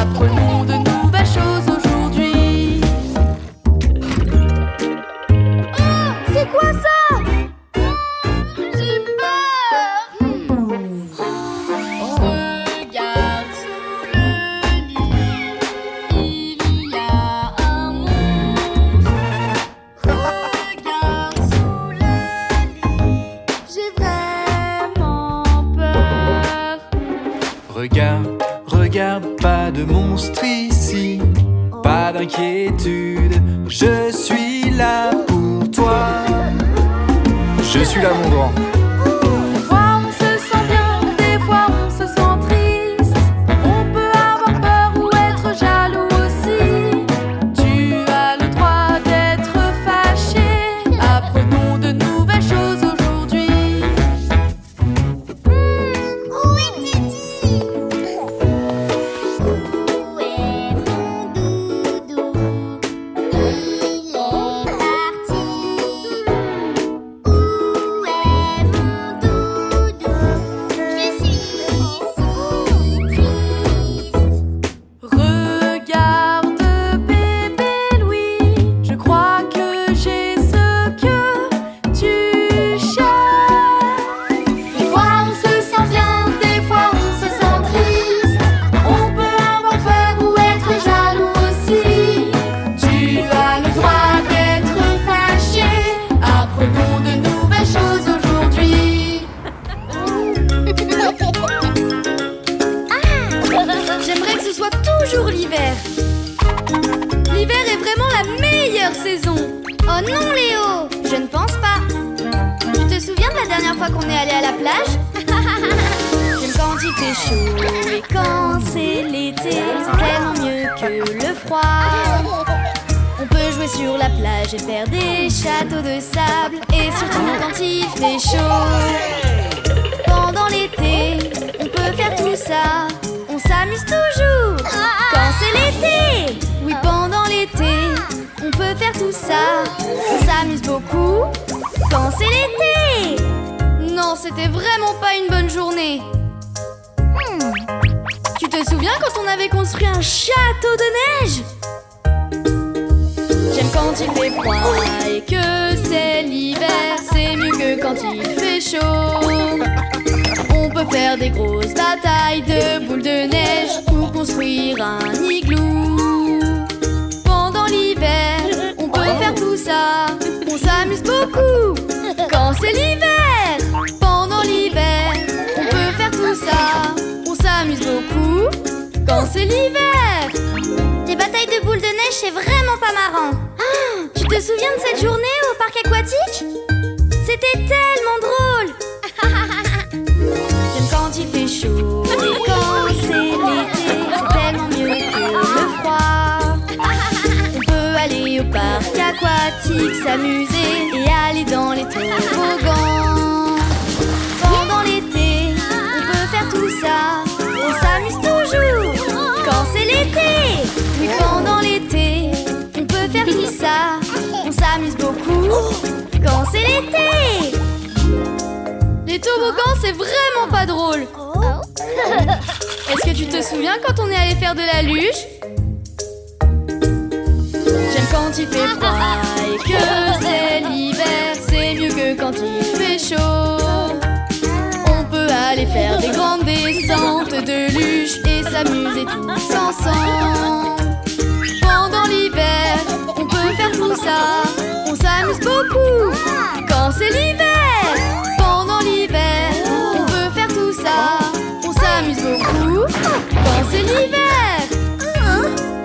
Speaker 6: Apprenons de nouvelles choses aujourd'hui.
Speaker 1: Oh, c'est quoi ça? J'ai peur.
Speaker 6: Regarde sous le lit, il y a un monstre. Regarde sous le lit, j'ai vraiment peur.
Speaker 4: Regarde, pas de monstre ici. Pas d'inquiétude, je suis là pour toi. Je suis là, mon grand.
Speaker 6: Des fois on se sent bien, des fois on se sent triste. On peut avoir peur ou être jaloux aussi. Tu as le droit d'être fâché. Apprenons de nouvelles choses aujourd'hui.
Speaker 1: Où est Teddy? Où est mon doudou? Il est parti. Où est mon doudou? Je suis si triste.
Speaker 6: Regarde bébé Louis, je crois que j'ai ce que tu cherches. Des fois on se sent bien, des fois on se sent triste. On peut avoir peur ou être jaloux aussi. Tu as le droit d'être fâché. Apprenons de nouvelles choses aujourd'hui.
Speaker 2: J'aimerais que ce soit toujours l'hiver. L'hiver est vraiment la meilleure saison. Oh non, Léo, je ne pense pas. Tu te souviens de la dernière fois qu'on est allé à la plage? J'aime quand il fait chaud et quand c'est l'été. C'est tellement mieux que le froid. On peut jouer sur la plage et faire des châteaux de sable. Et surtout quand il fait chaud. Pendant l'été, on peut faire tout ça. On s'amuse toujours quand c'est l'été. Oui, pendant l'été, on peut faire tout ça. On s'amuse beaucoup quand c'est l'été. Non, c'était vraiment pas une bonne journée. Tu te souviens quand on avait construit un château de neige? J'aime quand il fait froid et que c'est l'hiver. C'est
Speaker 6: c'est mieux que quand il fait chaud. On peut faire des grosses batailles de boules de neige ou construire un igloo. Pendant l'hiver, on peut faire tout ça. On s'amuse beaucoup quand c'est l'hiver. Pendant l'hiver, on peut faire tout ça. On s'amuse beaucoup quand c'est l'hiver.
Speaker 2: Des batailles de boules de neige, c'est vraiment pas marrant. Ah, tu te souviens de cette journée au parc aquatique? C'était tellement drôle.
Speaker 6: J'aime quand il fait chaud et quand c'est l'été, c'est tellement mieux que le froid. On peut aller au parc aquatique, s'amuser et aller dans les toboggans. Pendant l'été, on peut faire tout ça. On s'amuse toujours quand c'est l'été. Oui, pendant l'été, on peut faire tout ça. On s'amuse beaucoup quand c'est l'été. Les toboggans, c'est vraiment pas drôle. Est-ce que tu te souviens quand on est allé faire de la luge? J'aime quand il fait froid et que c'est l'hiver. C'est mieux que quand il fait chaud. On peut aller faire des grandes descentes de luge et s'amuser tous ensemble. Pendant l'hiver, on peut faire tout ça. On s'amuse beaucoup quand c'est l'hiver. Pendant l'hiver, on peut faire tout ça. On s'amuse beaucoup quand c'est l'hiver.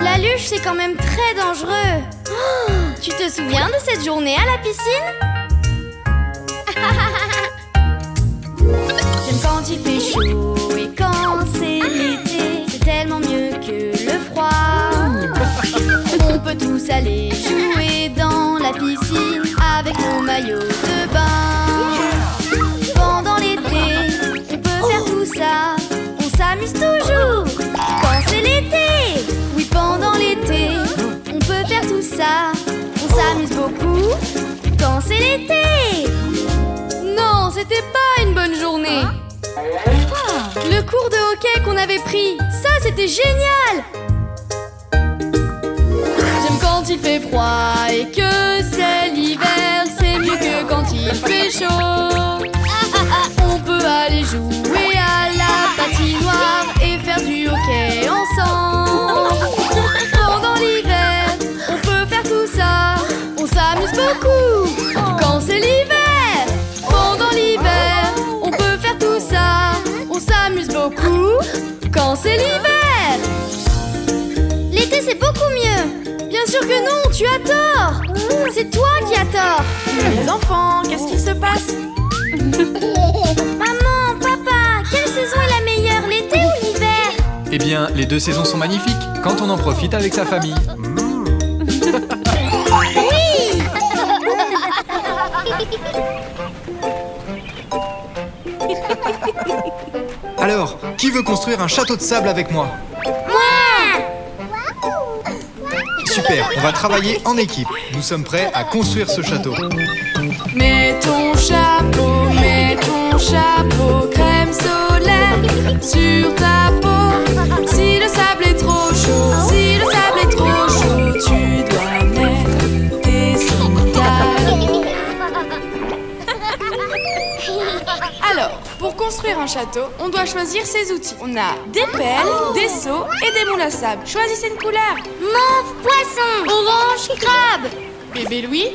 Speaker 2: La luge, c'est quand même très dangereux. Oh, tu te souviens de cette journée à la piscine?
Speaker 6: J'aime quand il fait chaud et quand c'est l'été. C'est tellement mieux que le froid. On peut tous aller jouer dans la piscine avec nos maillots de bain. Pendant l'été, on peut faire tout ça. On s'amuse toujours quand c'est l'été. Oui, pendant l'été, on peut faire tout ça. On s'amuse beaucoup quand c'est l'été. Non, c'était pas une bonne journée. Le cours de hockey qu'on avait pris, ça c'était génial. J'aime quand il fait froid et que c'est l'hiver. C'est mieux que quand il fait chaud. On peut aller jouer à la patinoire et faire du hockey ensemble. Pendant l'hiver, on peut faire tout ça. On s'amuse beaucoup quand c'est l'hiver. Pendant l'hiver, on peut faire tout ça. On s'amuse beaucoup quand c'est l'hiver.
Speaker 2: L'été, c'est beaucoup mieux.
Speaker 6: Bien sûr que non, tu as tort. C'est toi qui as tort.
Speaker 3: Les enfants, qu'est-ce qui se passe?
Speaker 2: Maman, papa, quelle saison est la meilleure, l'été ou l'hiver?
Speaker 7: Eh bien, les deux saisons sont magnifiques quand on en profite avec sa famille.
Speaker 2: Oui.
Speaker 7: Alors, qui veut construire un château de sable avec moi? Super, on va travailler en équipe. Nous sommes prêts à construire ce château.
Speaker 6: Mets ton chapeau, crème solaire sur ta peau. Si le sable est trop chaud, tu dois mettre tes sandales. Alors, pour construire un château, on doit choisir ses outils. On a des pelles, des seaux et des moules à sable. Choisissez une couleur.
Speaker 2: Mauve, poisson.
Speaker 6: Orange, crabe. Bébé Louis,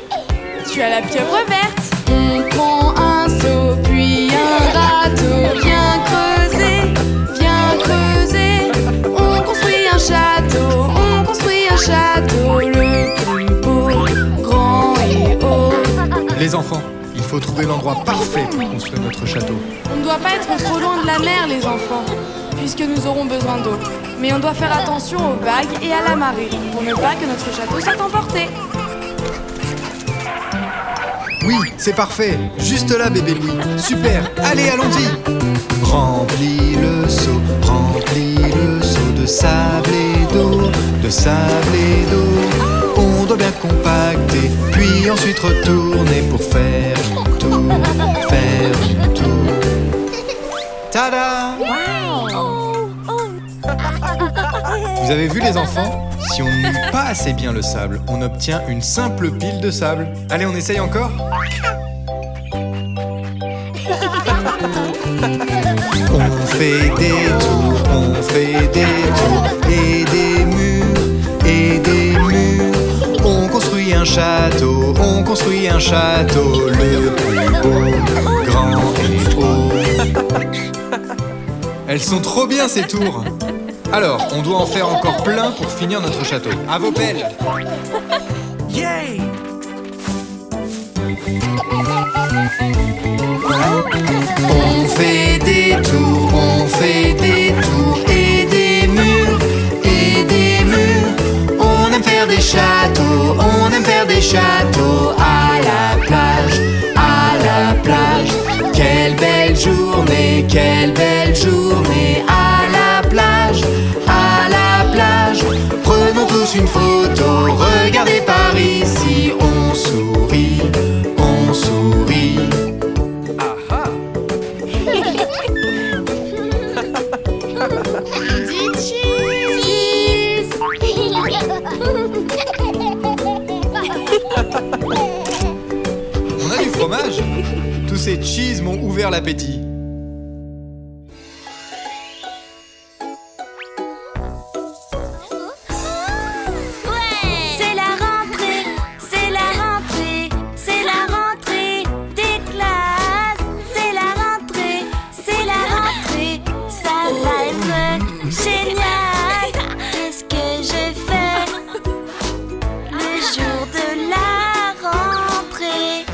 Speaker 6: tu as la pieuvre verte. On prend un seau, puis un râteau. Viens creuser. On construit un château, le plus beau, grand et haut.
Speaker 7: Les enfants, il faut trouver l'endroit parfait pour construire notre château.
Speaker 6: On ne doit pas être trop loin de la mer, les enfants, puisque nous aurons besoin d'eau. Mais on doit faire attention aux vagues et à la marée, pour ne pas que notre château soit emporté.
Speaker 7: Oui, c'est parfait. Juste là, bébé Louis. Super. Allez, allons-y. Remplis le seau de sable et d'eau, On doit bien compacter, puis ensuite retourner pour faire une tour. Tada! Vous avez vu les enfants? Si on ne mouille pas assez bien le sable, on obtient une simple pile de sable. Allez, on essaye encore? On fait des tours et des murs. On construit un château, le plus beau, grand et haut. Elles sont trop bien ces tours. Alors, on doit en faire encore plein pour finir notre château. À vos pelles.
Speaker 4: Yay!
Speaker 7: On fait des tours et des murs. On aime faire des châteaux à la plage. Quelle belle journée à la plage. Prenons tous une photo, regardez par ici, on sourit. On a du fromage. Tous ces cheese m'ont ouvert l'appétit.
Speaker 2: C'est la rentrée des classes. C'est la rentrée, ça va être génial. Qu'est-ce que je fais le jour de la rentrée?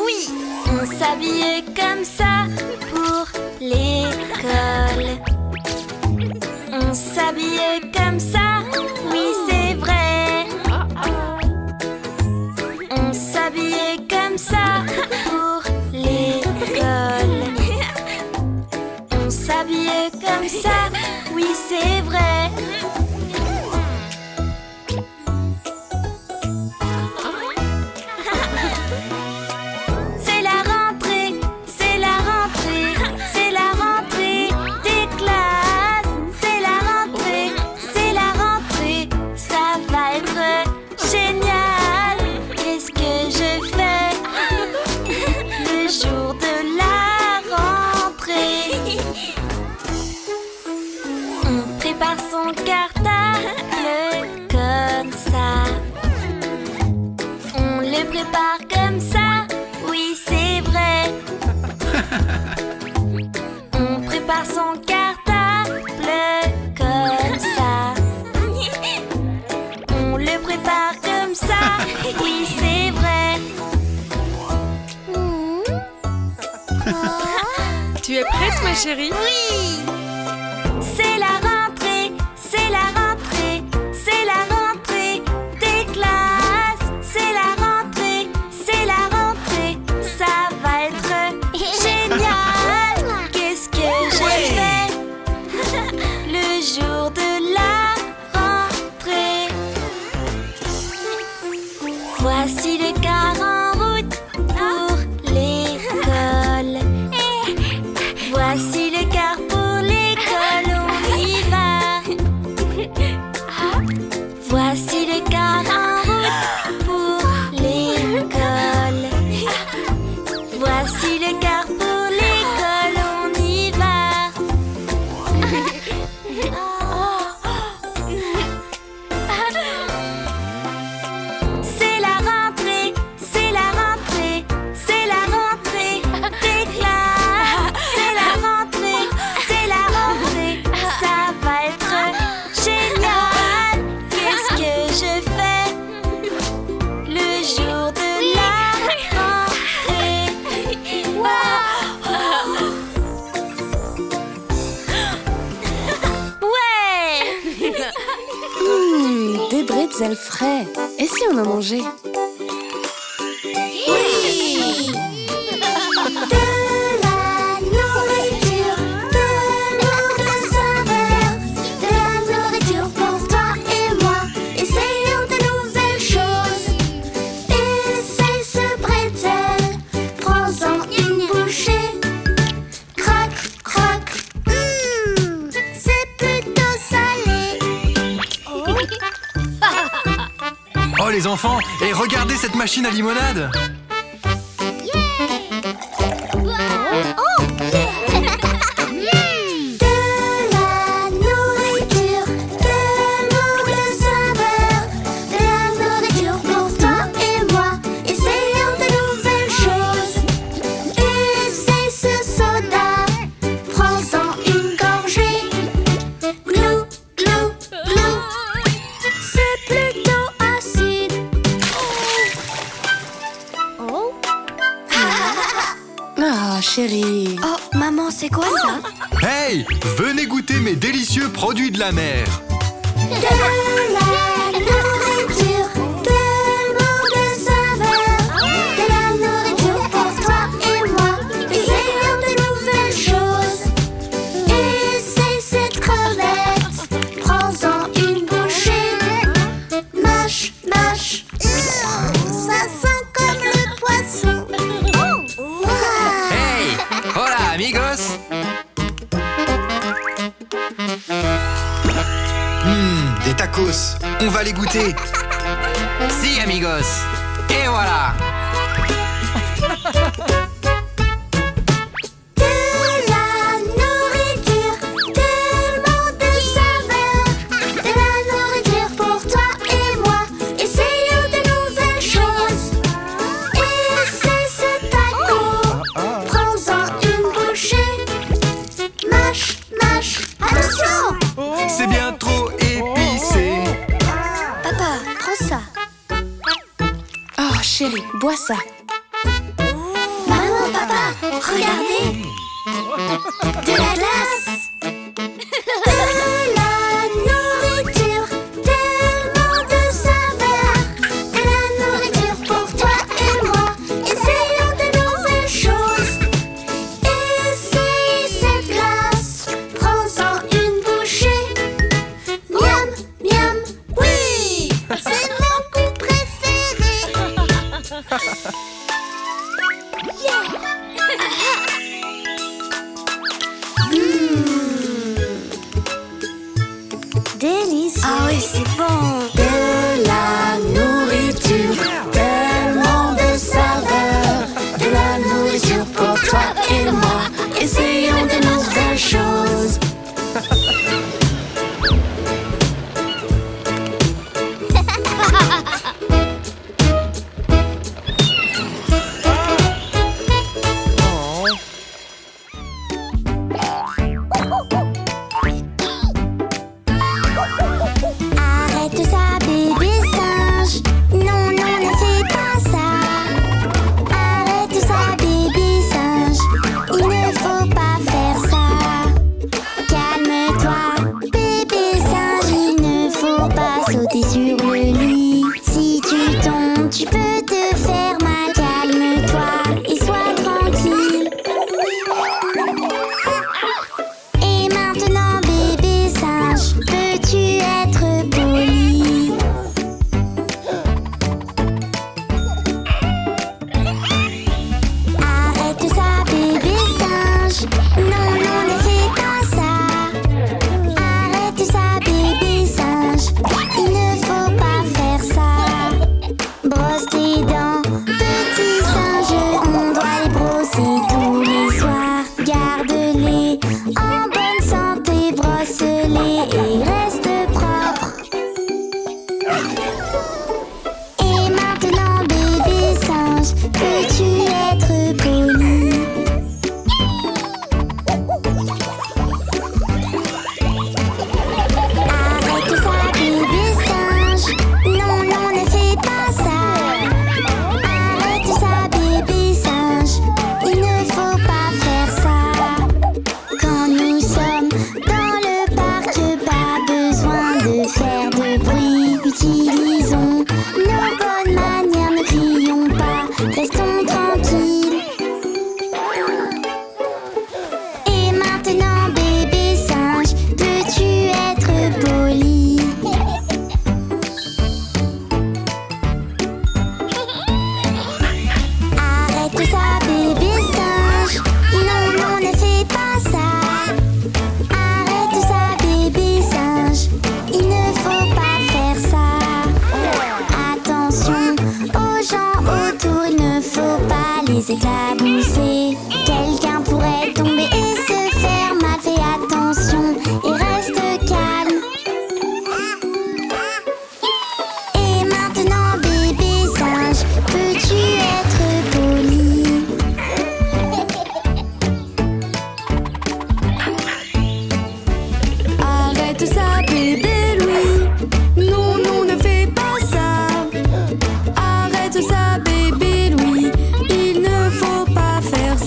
Speaker 2: Oui, on s'habillait comme ça pour l'école. On s'habillait comme ça, oui c'est vrai. On s'habillait comme ça pour l'école. On s'habillait comme ça, oui c'est vrai. C'est la rentrée des classes. C'est la rentrée, ça va être génial. Qu'est-ce que je fais le jour de la rentrée? On prépare son cartable comme ça. On le prépare comme ça, oui c'est vrai. On prépare son cartable comme ça. On le prépare comme ça, oui c'est vrai.
Speaker 6: Tu es prête, ma chérie?
Speaker 2: Oui. C'est la rentrée des classes. C'est la rentrée, ça va être génial. Qu'est-ce que je fais le jour de la rentrée? Voici le car en route pour l'école. Voici le car pour l'école, on y va. Voici le car en route pour l'école. Voici le car pour l'école, on y va. C'est la rentrée des classes. C'est la rentrée, ça va être génial. Qu'est-ce que je fais le jour de la rentrée? Ouais!
Speaker 6: Des bretzels frais. Et si on en mangeait?
Speaker 1: Oui! De la nourriture, de l'eau de saveur, de la nourriture pour toi et moi. Essayons de nouvelles choses. Essaye ce bretzel, prends-en une bouchée. Croque, croque, c'est plutôt salé.
Speaker 7: Oh les enfants, et regardez cette machine à limonade.
Speaker 6: Ah, chérie.
Speaker 1: Oh, maman, c'est quoi ça?
Speaker 7: Hey, venez goûter mes délicieux produits de la mer.
Speaker 1: De la nourriture, tellement de saveurs. De la nourriture pour toi et moi. Essayons de nouvelles choses. Essaye cette crevette. Prends-en une bouchée. Mâche, mâche. Ça sent comme le poisson.
Speaker 4: Hey! Hola, amigos!
Speaker 7: Des tacos, on va les goûter.
Speaker 4: Si, amigos! Et voilà!
Speaker 1: De la nourriture, tellement de saveurs. De la nourriture pour toi et moi. Essayons de nouvelles choses. Essaye ce taco. Prends-en une bouchée. Mâche, mâche. Attention!
Speaker 7: C'est bien trop épicé.
Speaker 1: Papa, prends ça.
Speaker 6: Oh, chérie, bois ça.
Speaker 1: Maman, papa, regardez. De la glace. De la nourriture, tellement de saveurs. De la nourriture pour toi et moi. Essayons de nouvelles choses. Essaye cette glace. Prends-en une bouchée. Miam, miam, oui. C'est mon goût préféré. Délicieux. Ah oui, c'est bon. De la nourriture, tellement de saveurs. De la nourriture pour toi et moi. Essayons de nouvelles choses. Arrête ça, bébé singe. Non, non, ne fais pas ça. Arrête ça, bébé singe. Il ne faut pas faire ça. Calme-toi, bébé singe. Il ne faut pas sauter sur le lit. Si tu tombes, tu peux te faire mal. Calme-toi et sois tranquille. Et maintenant, bébé singe, peux-tu être poli? Arrête ça, bébé singe. Non, non, ne fais pas ça. Arrête ça, bébé singe. Il ne faut pas faire ça. Brosse tes dents, petit singe. On doit les brosser tous les soirs. Garde-les en bonne santé. Brosse-les et reste propre. Et maintenant, bébé singe, peux-tu être poli? Arrête ça, bébé singe. Non, non, ne fais pas ça. Arrête ça, bébé singe. Il ne faut pas faire ça. Quand nous sommes dans le parc, pas besoin de faire de bruit. Utilisons nos bonnes manières, ne crions pas, restons tranquilles. Et maintenant, bébé singe, peux-tu être poli? Arrête ça, bébé singe. Non, non, ne fais pas ça. Arrête ça, bébé singe. Il ne faut pas faire ça. Attention aux gens autour, il ne faut pas les éclabousser. Quelqu'un pourrait tomber et se faire mal. Fais attention et reste calme. Et maintenant, bébé singe, peux-tu être poli?
Speaker 6: Arrête ça, bébé Louis. Non, non, ne fais pas ça. Arrête ça, bébé Louis. Il ne faut pas faire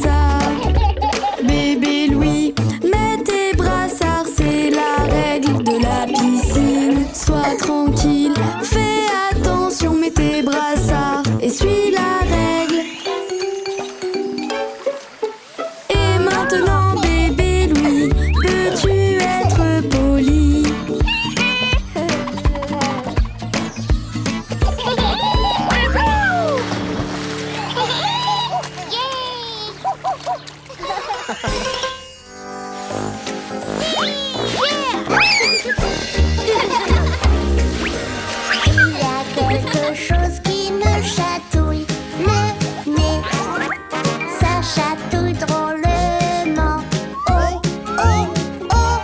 Speaker 1: quelque chose qui me chatouille le nez. Ça chatouille drôlement. Oh, oh, oh.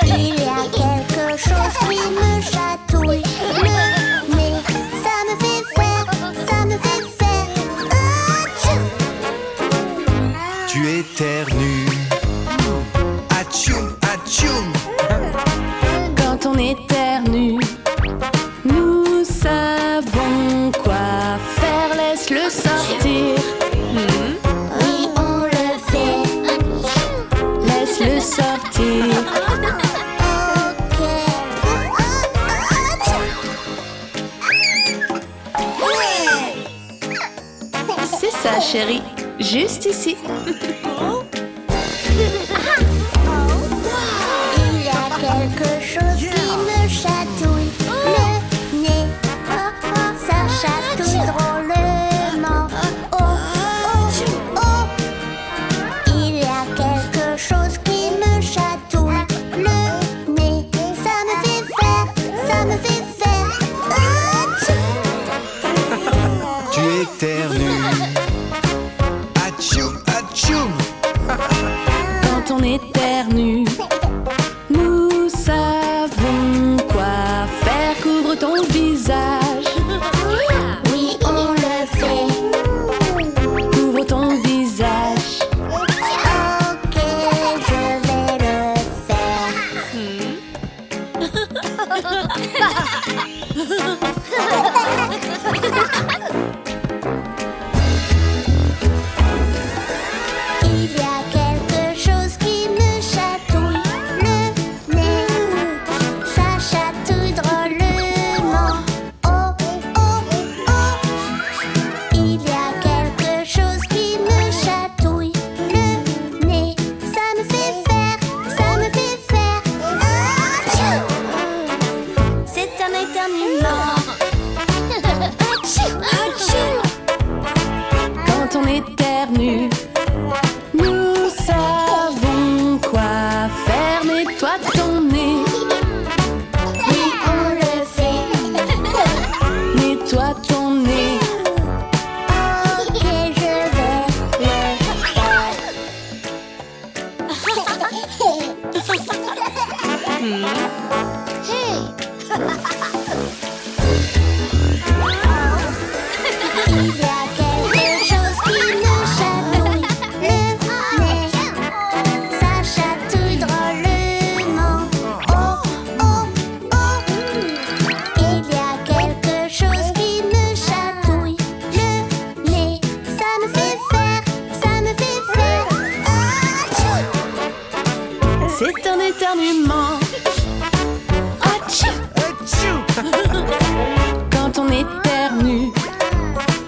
Speaker 1: Il y a quelque chose qui me chatouille le nez. Ça me fait faire, ça me fait faire. Atchoum.
Speaker 7: Tu éternues. Atchoum, atchoum.
Speaker 6: Quand on éternue, nous savons quoi faire. Laisse-le sortir.
Speaker 1: Oui, on le fait.
Speaker 6: Laisse-le sortir.
Speaker 1: Ok.
Speaker 6: C'est ça, chérie. Juste ici.
Speaker 1: Il y a quelque chose qui me chatouille le nez. Ça chatouille drôlement. Oh, oh, oh. Il y a quelque chose qui me chatouille le nez. Ça me fait faire, ça me fait faire. Atchoum.
Speaker 7: Tu éternues. Atchoum, atchoum.
Speaker 6: Quand on éternue, nous savons quoi faire. Couvre ton visage.
Speaker 1: Oui, on le fait.
Speaker 6: Couvre ton visage.
Speaker 1: Ok, je vais le faire. Il y a quelque chose qui me chatouille le nez. Ça chatouille drôlement. Oh, oh, oh. Il y a quelque chose qui me chatouille le nez. Ça me fait faire, ça me fait faire. Atchoum. C'est un éternuement. Atchoum, atchoum.
Speaker 6: Quand on éternue, nous savons quoi faire. Nettoie ton nez.
Speaker 1: Oui, on le fait.
Speaker 6: Nettoie ton nez.
Speaker 1: Ok, je vais le faire. Il y a quelque chose qui me chatouille le nez. Ça chatouille drôlement. Oh, oh, oh. Il y a quelque chose qui me chatouille le nez. Ça me fait faire, ça me fait faire. Atchoum.
Speaker 6: C'est un éternuement. Quand on éternue,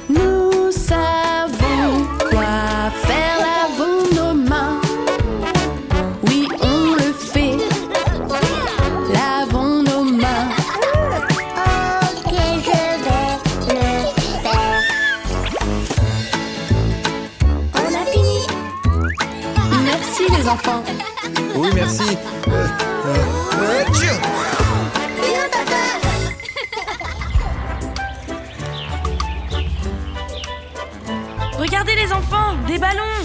Speaker 6: nous savons quoi faire. Lavons nos mains. Oui, on le fait. Lavons nos mains.
Speaker 1: Ok, je vais le faire. On a fini.
Speaker 6: Merci les enfants.
Speaker 7: Oui, merci. Atchoum.
Speaker 1: Bisous, papa.
Speaker 3: Regardez les enfants, des ballons.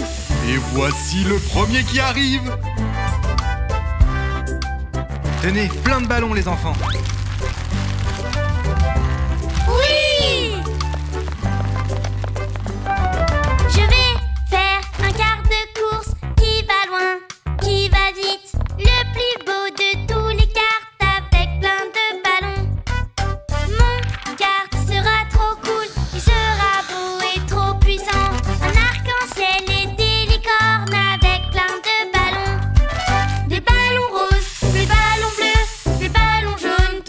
Speaker 5: Et voici le premier qui arrive.
Speaker 7: Tenez, plein de ballons, les enfants.
Speaker 1: Oui.
Speaker 2: Je vais faire un quart de course qui va loin, qui va vite. Le plus beau de tous les karts avec plein de ballons. Mon kart sera trop cool, il sera beau et trop puissant. Un arc-en-ciel et des licornes avec plein de ballons. Des ballons roses, des ballons bleus, des ballons jaunes,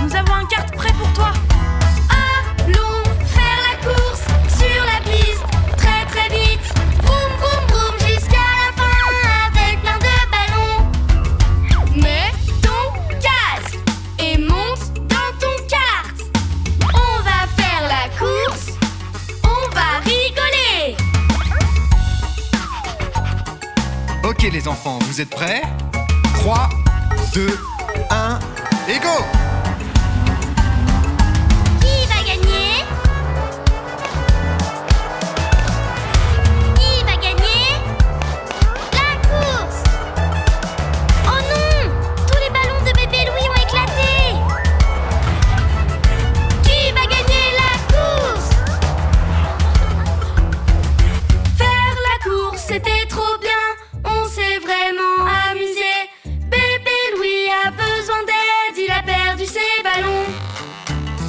Speaker 6: nous avons un kart prêt pour toi.
Speaker 1: Allons faire la course sur la piste, très très vite. Vroom vroom vroom jusqu'à la fin avec plein de ballons.
Speaker 6: Mets ton casque et monte dans ton kart.
Speaker 1: On va faire la course, on va rigoler.
Speaker 7: Ok les enfants, vous êtes prêts? 3, 2, 1, et go!
Speaker 1: Qui va gagner? Qui va gagner? La course! Oh non! Tous les ballons de bébé Louis ont éclaté! Qui va gagner la course?
Speaker 6: Faire la course, c'était trop bien. On s'est vraiment amusé. Bébé Louis a besoin d'aide, il a perdu ses ballons.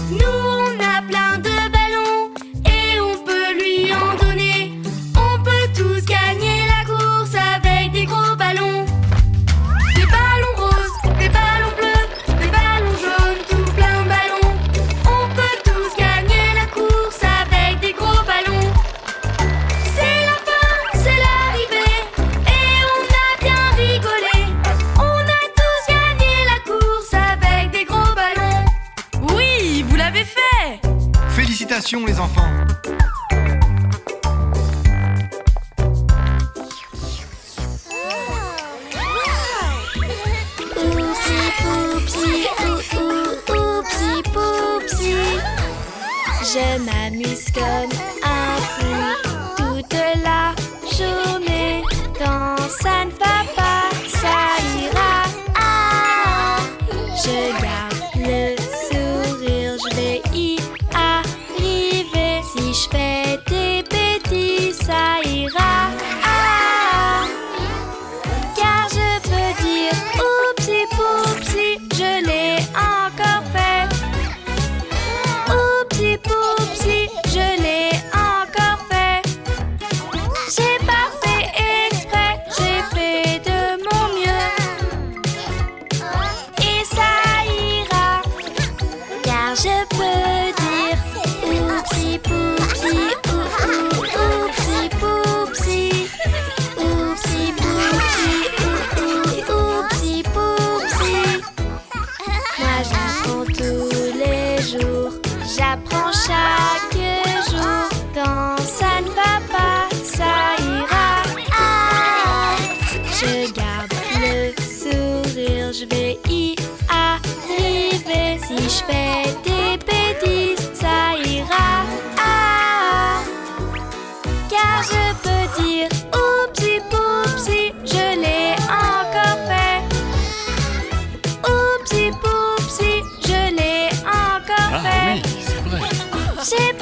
Speaker 6: Nous, on a plein de ballons et on peut lui en donner. On peut tous gagner la course avec des gros ballons. Des ballons roses, des ballons bleus, des ballons jaunes, tout plein de ballons. On peut tous gagner la course avec des gros ballons. C'est la fin, c'est l'arrivée et on a bien rigolé. On a tous gagné la course avec des gros ballons. Oui, vous l'avez fait!
Speaker 7: Félicitations les enfants!
Speaker 1: Oupsi poupsi, oupsi poupsi. Je m'amuse comme un fou toute la journée. Quand ça ne va pas, ça ira. Ah, je garde le sourire, je vais y arriver. Si je fais des bêtises, ça ira. Ah, car je peux dire oupsi poupsi, je l'ai encore fait. Oupsi poupsi, je l'ai encore fait. J'ai pas fait exprès, j'ai fait de mon mieux. Et ça ira, car je peux dire oupsi poupsi, oupsi poupsi. Oupsi poupsi, oupsi poupsi. Moi j'apprends tous les jours, j'apprends chaque jour. Quand ça ne va pas, ça ira. Ah, je garde le sourire, je vais y arriver. Si je fais des bêtises, ça ira. Ah, car je peux dire oupsi poupsi, je l'ai encore fait. Oupsi poupsi, je l'ai encore fait.
Speaker 5: Oui, c'est vrai.
Speaker 1: J'ai